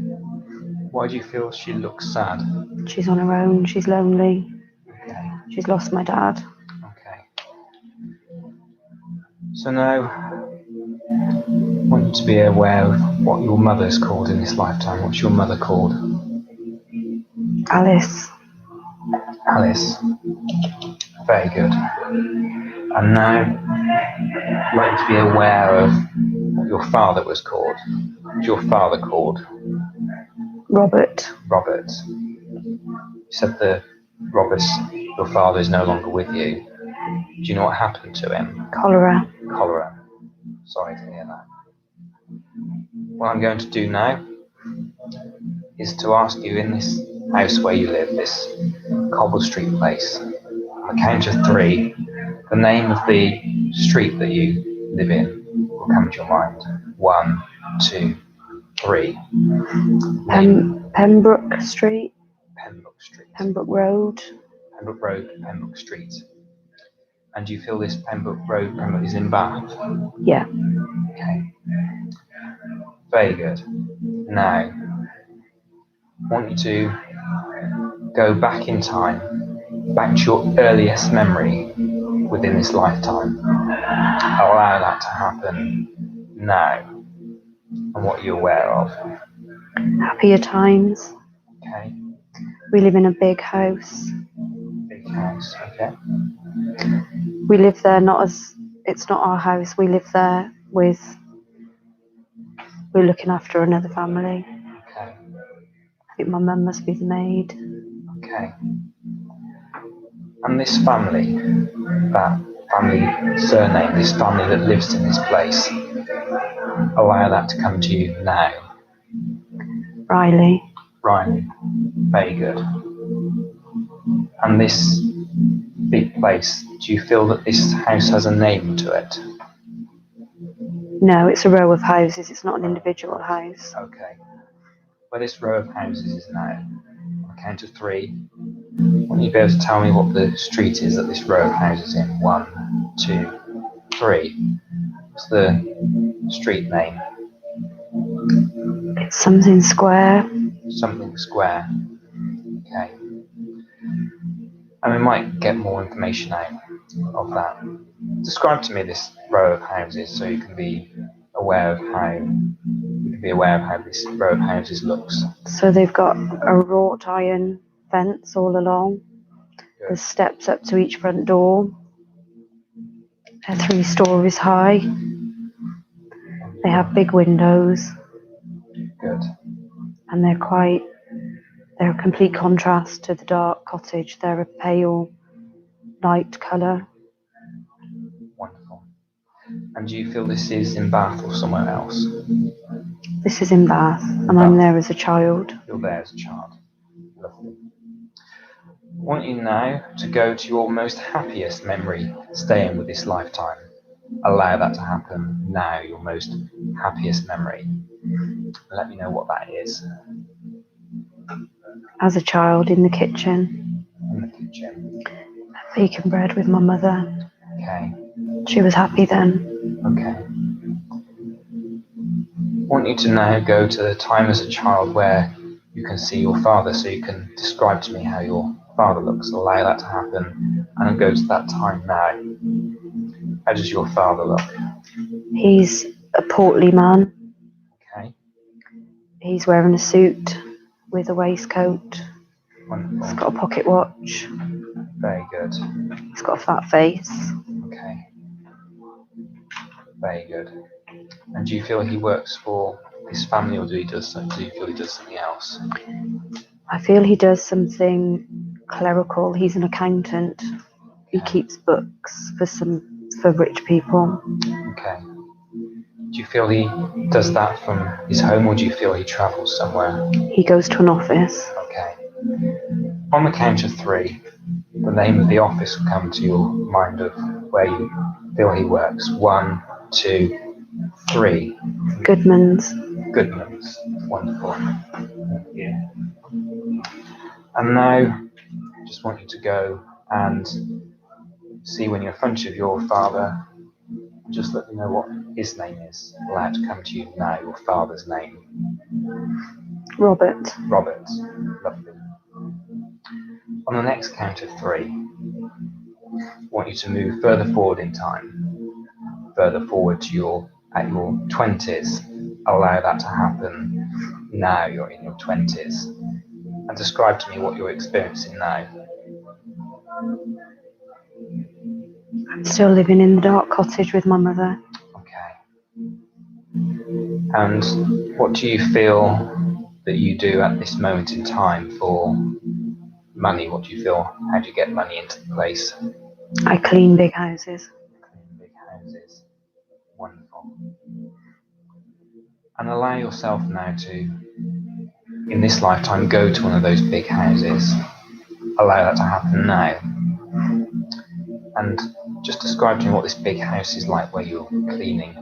Why do you feel she looks sad? She's on her own. She's lonely. Okay. She's lost my dad. Okay. So now, I want you to be aware of what your mother's called in this lifetime. What's your mother called? Alice. Alice. Very good. And now, I'd like you to be aware of what your father was called. What's your father called? Robert. Robert. You said that Robert, your father, is no longer with you. Do you know what happened to him? Cholera. Cholera. Sorry to hear that. What I'm going to do now is to ask you in this house where you live, this cobble street place, on the count of 3, the name of the street that you live in will come to your mind. 1, 2, 3. Pembroke Street. Pembroke Street. Pembroke Road. Pembroke Road, Pembroke Street. And do you feel this Pembroke Road, Pembroke is in Bath? Yeah. Okay. Very good. Now, I want you to go back in time, back to your earliest memory within this lifetime. Allow that to happen now. And what you're aware of. Happier times. Okay. We live in a big house. Big house. Okay. We live there it's not our house. We live there we're looking after another family. Okay. I think my mum must be the maid. Okay. And this family, that family surname, this family that lives in this place, Allow that to come to you now. Riley. Right, very good. And this big place, do you feel that this house has a name to it? No, it's a row of houses. It's not an individual house. Okay. Where this row of houses is now, on a count of 3, will you be able to tell me what the street is that this row of houses is in? 1, 2, 3. What's the street name? It's something square. Something square. Okay. And we might get more information out of that. Describe to me this row of houses so you can be aware of how this row of houses looks. So they've got a wrought iron fence all along. Good. There's steps up to each front door. They're 3 stories high. They have big windows. Good. And they're a complete contrast to the dark cottage. They're a pale, light colour. Wonderful. And do you feel this is in Bath or somewhere else? This is in Bath, and I'm there as a child. You're there as a child. Lovely. I want you now to go to your most happiest memory staying with this lifetime. Allow that to happen now, your most happiest memory. Let me know what that is. As a child in the kitchen, In the kitchen. baking bread with my mother. Okay. She was happy then. Okay. I want you to now go to the time as a child where you can see your father, so you can describe to me how your father looks. Allow that to happen, and then go to that time now. How does your father look? He's a portly man. Okay. He's wearing a suit with a waistcoat. Wonderful. He's got a pocket watch. Very good. He's got a fat face. Okay. Very good. And do you feel he works for his family, or do you feel he does something else? I feel he does something clerical. He's an accountant. He keeps books for rich people. Okay. Do you feel he does that from his home, or do you feel he travels somewhere? He goes to an office. Okay. On the count of 3, the name of the office will come to your mind of where you feel he works. 1, 2, 3. Goodman's. Goodman's. Wonderful. Thank you. And now, I just want you to go and see when you're in front of your father. Just let me know what his name is. Allow it to come to you now, your father's name. Robert. Robert. Lovely. On the next count of 3, I want you to move further forward in time. Further forward to at your 20s. Allow that to happen now, you're in your 20s. And describe to me what you're experiencing now. I'm still living in the dark cottage with my mother. Okay. And what do you feel that you do at this moment in time for money? What do you feel? How do you get money into the place? I clean big houses. Clean big houses. Wonderful. And allow yourself now to, in this lifetime, go to one of those big houses. Allow that to happen now. And just describe to me what this big house is like where you're cleaning.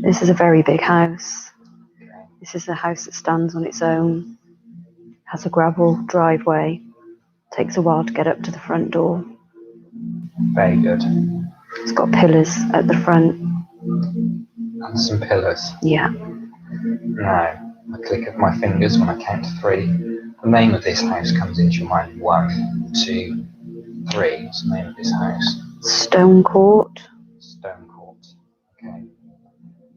This is a very big house. This is a house that stands on its own. Has a gravel driveway. Takes a while to get up to the front door. Very good. It's got pillars at the front. And some pillars. Yeah. Now, a click of my fingers when I count to 3. The name of this house comes into your mind. 1, 2, 3. What's the name of this house? Stone Court. Stone Court. Okay.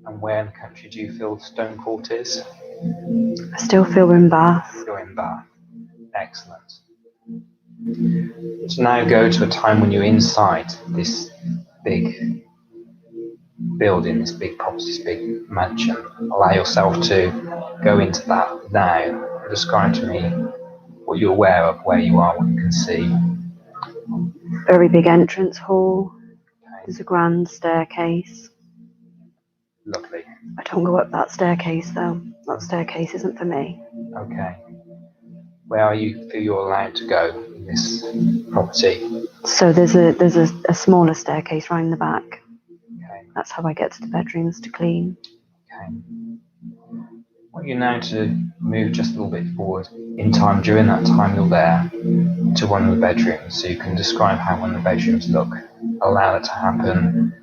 And where in the country do you feel Stone Court is? I still feel we're in Bath. You're in Bath. Excellent. So now go to a time when you're inside this big building, this big property, this big mansion. Allow yourself to go into that now. Describe to me what you're aware of, where you are, what you can see. Very big entrance hall. Okay. There's a grand staircase. Lovely. I don't go up that staircase though. That staircase isn't for me. Okay. Where are you feel you're allowed to go in this property? So there's a smaller staircase round the back. Okay. That's how I get to the bedrooms to clean. Okay. I want you now to move just a little bit forward in time during that time you're there to one of the bedrooms so you can describe how one of the bedrooms look. Allow that to happen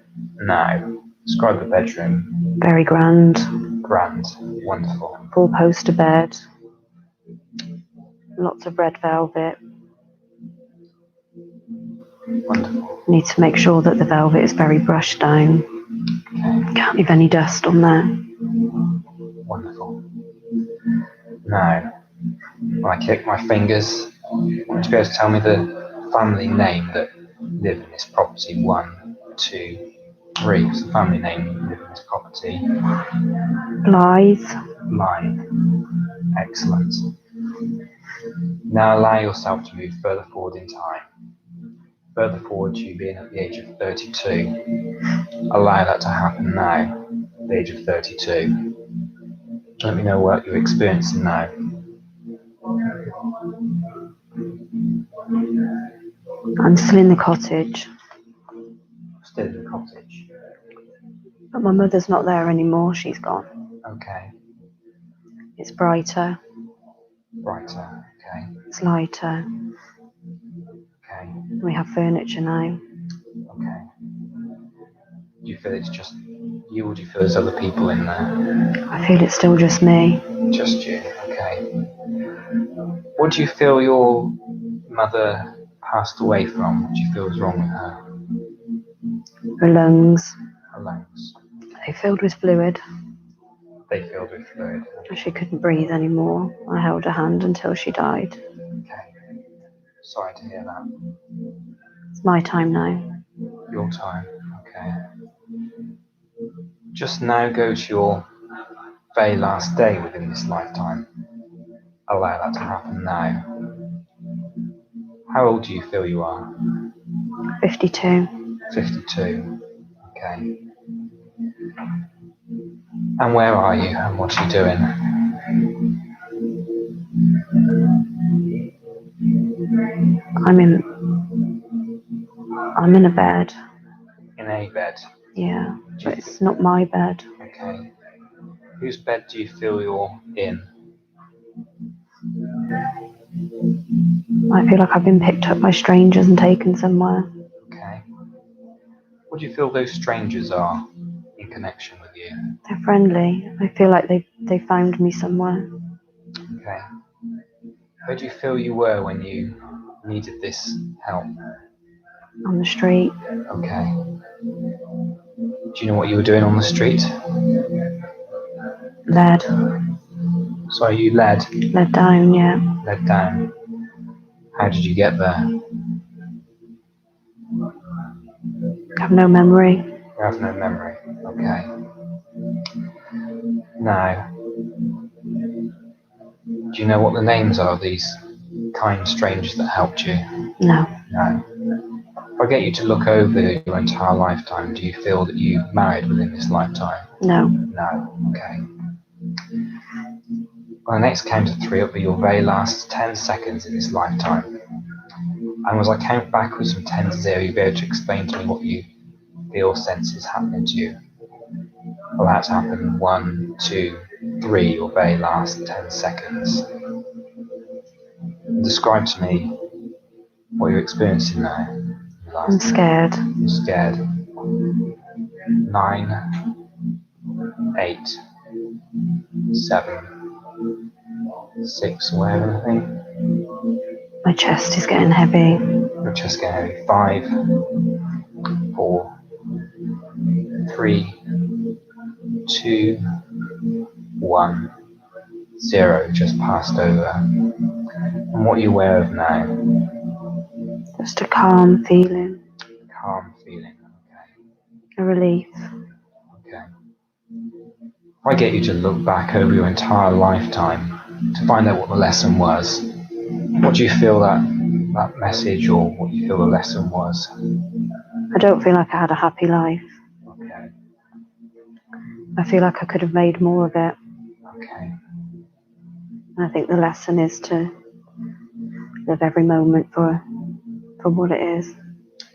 now. Describe the bedroom. Very grand. Grand. Wonderful. 4-poster bed. Lots of red velvet. Wonderful. Need to make sure that the velvet is very brushed down. Okay. Can't leave any dust on there. Wonderful. Now, when I click my fingers, I want you to be able to tell me the family name that live in this property. 1, 2, 3. What's the family name that live in this property? Blythe. Blythe. Excellent. Now allow yourself to move further forward in time. Further forward to you being at the age of 32. Allow that to happen now, at the age of 32. Let me know what you're experiencing now. I'm still in the cottage, Still in the cottage. but my mother's not there anymore. She's gone. Okay. It's brighter. Brighter. Okay. It's lighter. Okay. We have furniture now. Okay. Do you feel it's just you, or do you feel there's other people in there? I feel it's still just me. Just you. Okay. What do you feel your mother passed away from? What do you feel was wrong with her? Her lungs, Her lungs. they filled with fluid. They filled with fluid. She couldn't breathe anymore. I held her hand until she died. Okay. Sorry to hear that. It's my time now. Your time. Okay. Just now go to your very last day within this lifetime. Allow that to happen now. How old do you feel you are? 52. 52. Okay. And where are you and what are you doing? I'm in a bed. In a bed. Yeah, but it's not my bed. Okay. Whose bed do you feel you're in? I feel like I've been picked up by strangers and taken somewhere. Okay. What do you feel those strangers are in connection with you? They're friendly. I feel like they found me somewhere. Okay. Where do you feel you were when you needed this help? On the street. Okay. Do you know what you were doing on the street? Led. So you led Down, yeah. led down. How did you get there? I have no memory. You have no memory. Okay. Now, do you know what the names are of these kind strangers that helped you? No. No. If I get you to look over your entire lifetime, do you feel that you married within this lifetime? No. No. Okay. On the next count of 3, it'll be your very last 10 seconds in this lifetime. And as I count backwards from 10 to 0, you'll be able to explain to me what you feel, sense is happening to you. Allow it to happen. 1, 2, 3, your very last 10 seconds. Describe to me what you're experiencing now. I'm scared. You're scared. 9, 8, 7, 6, aware of anything? My chest is getting heavy. Your chest getting heavy. 5, 4, 3, 2, 1, 0. Just passed over. And what are you aware of now? Just a calm feeling. Calm feeling. Okay. A relief. Okay. If I get you to look back over your entire lifetime to find out what the lesson was, what do you feel that message or what you feel the lesson was? I don't feel like I had a happy life. Okay. I feel like I could have made more of it. Okay. And I think the lesson is to live every moment for what it is.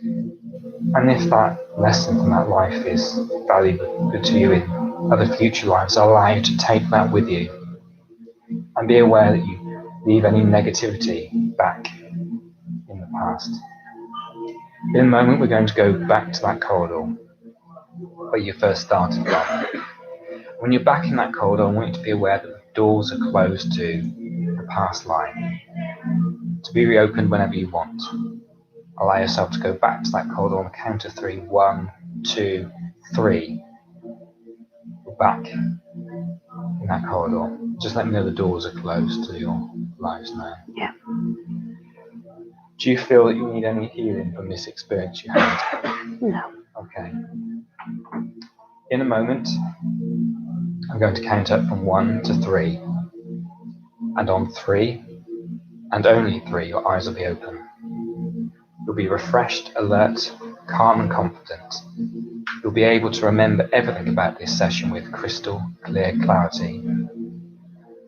And if that lesson from that life is valuable to you in other future lives, allow you to take that with you and be aware that you leave any negativity back in the past. In a moment, we're going to go back to that corridor where you first started from. When you're back in that corridor, I want you to be aware that the doors are closed to the past life, to be reopened whenever you want. Allow yourself to go back to that corridor on the count of 3. 1, 2, 3. We're back in that corridor. Just let me know the doors are closed to your lives now. Yeah. Do you feel that you need any healing from this experience you had? No. Okay. In a moment, I'm going to count up from 1 to 3. And on 3, and only 3, your eyes will be open. You'll be refreshed, alert, calm and confident. You'll be able to remember everything about this session with crystal clear clarity.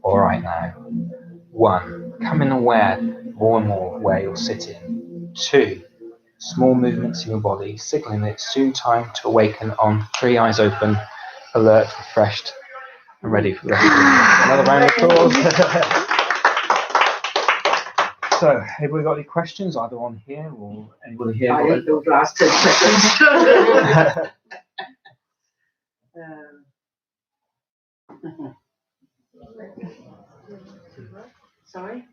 All right now. 1, becoming aware more and more of where you're sitting. 2, small movements in your body, signaling that it's soon time to awaken on 3, eyes open, alert, refreshed, and ready for the rest of the day. Another round of applause. So, anybody got any questions, either on here or anybody here? I hate those last 10 seconds. Sorry?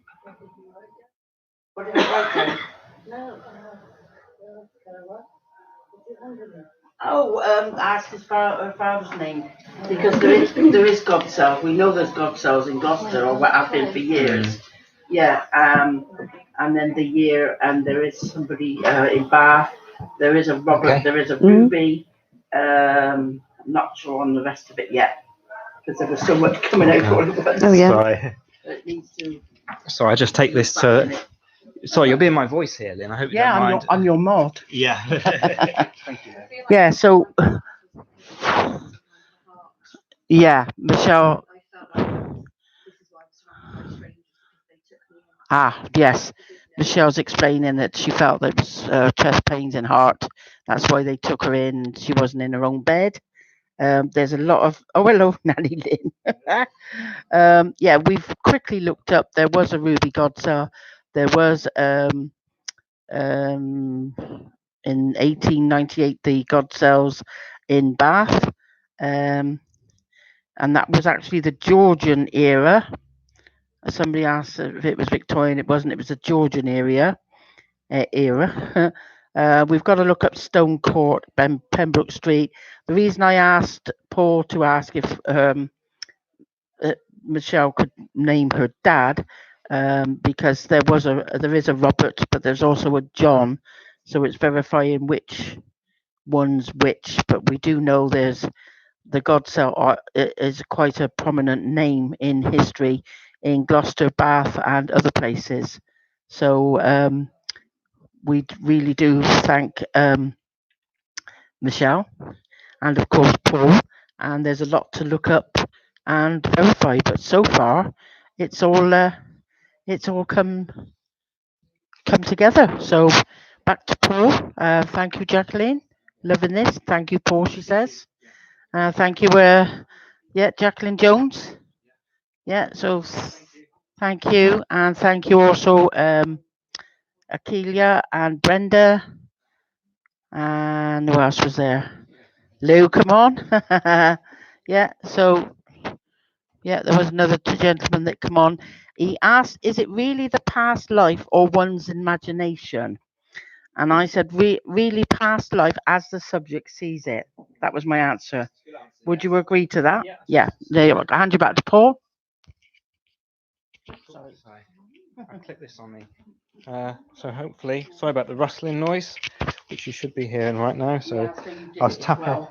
What did I write there? Ask his her father's name, because there is God cells. We know there's God cells in Gloucester, or what have been for years. Yeah, and then the year, and there is somebody in Bath. There is a Robert. Okay. There is a Ruby. I'm not sure on the rest of it yet, because there was so much coming out all at once. Oh, yeah. Sorry. It needs to. Sorry, I just take this to. Sorry, you're being my voice here, Lynn. I hope you don't mind. I'm your mod. Yeah. Thank you. Yeah, so yeah, Michelle. Yes. Michelle's explaining that she felt that it was chest pains and heart. That's why they took her in. She wasn't in her own bed. There's a lot of. Oh, hello, Nanny Lynn. Yeah, we've quickly looked up. There was a Ruby Godser. There was in 1898 the God cells in Bath, and that was actually the Georgian era. Somebody asked if it was Victorian. It wasn't. It was the Georgian era. We've got to look up Stone Court, Pembroke Street. The reason I asked Paul to ask if Michelle could name her dad, because there is a Robert, but there's also a John, so it's verifying which one's which. But we do know there's the Godcell is quite a prominent name in history in Gloucester, Bath, and other places. So we really do thank Michelle and of course Paul. And there's a lot to look up and verify, but so far it's all come together. So back to Paul. Thank you, Jacqueline. Loving this. Thank you, Paul. She says. Thank you, Jacqueline Jones. Yeah. So thank you, and thank you also, Akelia and Brenda. And who else was there? Lou, come on. Yeah. So. Yeah, there was another gentleman that come on. He asked, is it really the past life or one's imagination? And I said, really past life as the subject sees it. That was my answer. Would you agree to that? Yeah. There you go. I'll hand you back to Paul. Sorry. I clicked this on me. So hopefully, sorry about the rustling noise, which you should be hearing right now. So I was tapping.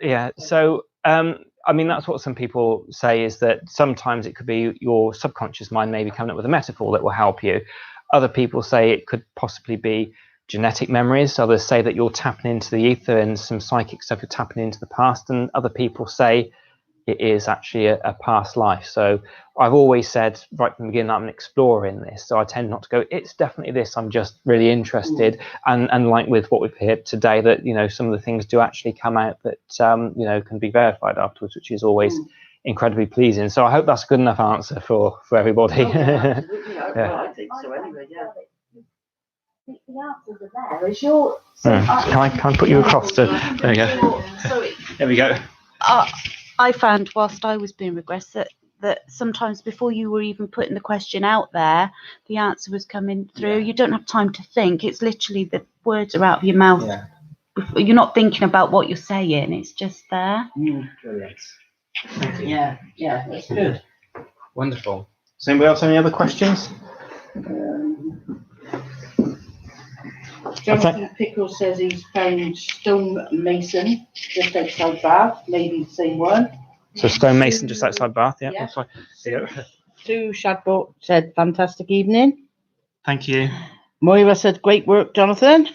Yeah. So I mean, that's what some people say, is that sometimes it could be your subconscious mind maybe coming up with a metaphor that will help you. Other people say it could possibly be genetic memories. Others say that you're tapping into the ether, and some psychic stuff, you're tapping into the past, and other people say it is actually a past life. So I've always said right from the beginning, I'm an explorer in this, so I tend not to go, it's definitely this, I'm just really interested. And like with what we've heard today, that, you know, some of the things do actually come out that, you know, can be verified afterwards, which is always incredibly pleasing. So I hope that's a good enough answer for everybody. Oh, yeah, absolutely. Well, I think so anyway, yeah. The answers are there. Is your Can I put you across to, there we go. There we go. I found whilst I was being regressed that sometimes before you were even putting the question out there, the answer was coming through. You don't have time to think. It's literally the words are out of your mouth. Yeah. You're not thinking about what you're saying. It's just there. Brilliant. Yeah, that's good. Wonderful. Does anybody else have any other questions? Jonathan Pickle says he's found stonemason just outside Bath, maybe the same one. So stonemason just outside Bath, yeah. Yeah. That's fine. Yeah. Sue Shadbolt said, fantastic evening. Thank you. Moira said, great work, Jonathan.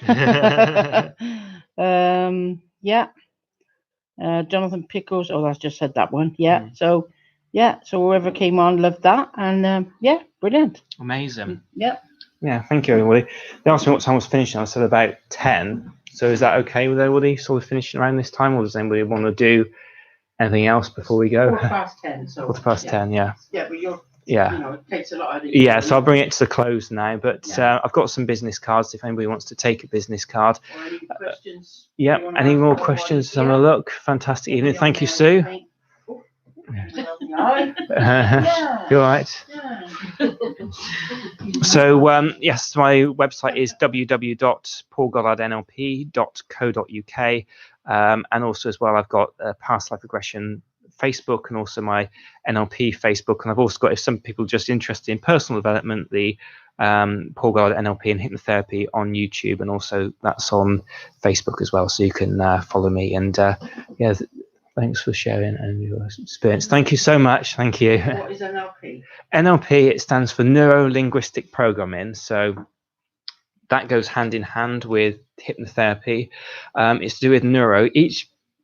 Yeah. Jonathan Pickles, oh, that's just said that one. Yeah. So, yeah. So whoever came on loved that. And yeah, brilliant. Amazing. Yeah. Yeah, thank you, everybody. They asked me what time I was finishing. I said about 10. So is that okay with everybody? Sort of finishing around this time, or does anybody want to do anything else before we go? 10. So 10, yeah. Yeah, but you Yeah. know, it takes a lot out of you. Yeah, so I'll bring it to the close now. But I've got some business cards if anybody wants to take a business card. Or any questions? Yeah, any more questions? Have a look. Fantastic evening. Thank you, Sue. You're right. So yes, my website is www.paulgoddardnlp.co.uk, and also as well I've got Past Life Regression Facebook and also my NLP Facebook, and I've also got, if some people are just interested in personal development, the Paul Goddard NLP and Hypnotherapy on YouTube, and also that's on Facebook as well, so you can follow me. And yeah, thanks for sharing and your experience. Thank you so much. Thank you. What is NLP? NLP, it stands for Neuro-Linguistic Programming. So that goes hand in hand with hypnotherapy. It's to do with neuro.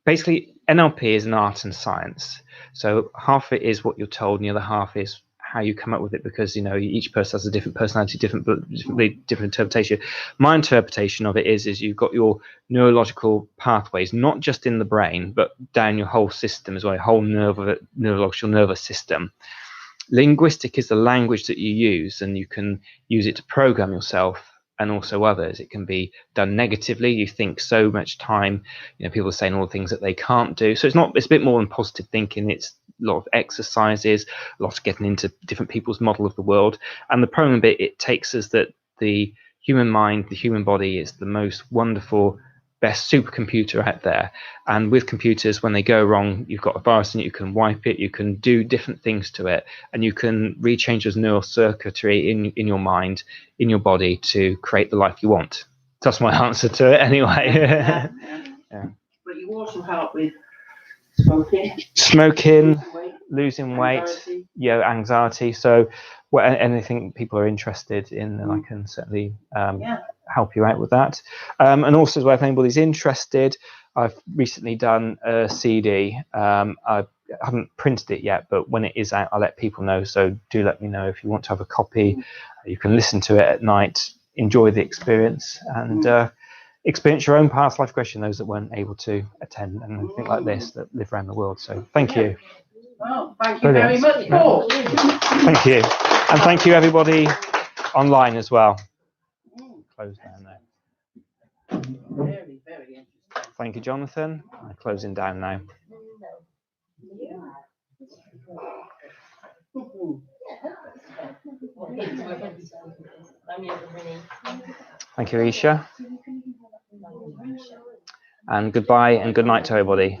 Basically, NLP is an art and science. So half of it is what you're told, and the other half is how you come up with it, because, you know, each person has a different personality, different interpretation. My interpretation of it is you've got your neurological pathways, not just in the brain, but down your whole system as well, your whole neurological nervous system. Linguistic is the language that you use, and you can use it to program yourself and also others. It can be done negatively. You think so much time, you know, people are saying all the things that they can't do. So it's a bit more than positive thinking. It's a lot of exercises, a lot of getting into different people's model of the world. And the problem bit it takes is that the human mind, the human body is the most wonderful, best supercomputer out there. And with computers, when they go wrong, you've got a virus and you can wipe it, you can do different things to it, and you can rechange those neural circuitry in your mind, in your body, to create the life you want. That's my answer to it anyway. Yeah. But you also help with smoking, losing weight, anxiety. Anxiety. So anything people are interested in, then I can certainly help you out with that. And also as well, if anybody's interested, I've recently done a CD. I haven't printed it yet, but when it is out, I'll let people know. So do let me know if you want to have a copy. You can listen to it at night, enjoy the experience, and experience your own past life regression, those that weren't able to attend and anything like this, that live around the world. So thank you. Well, thank you very much, Paul. Thank you. And thank you, everybody online as well. Close down there. Very, very interesting. Thank you, Jonathan. I'm closing down now. Thank you, Isha. And goodbye and good night to everybody.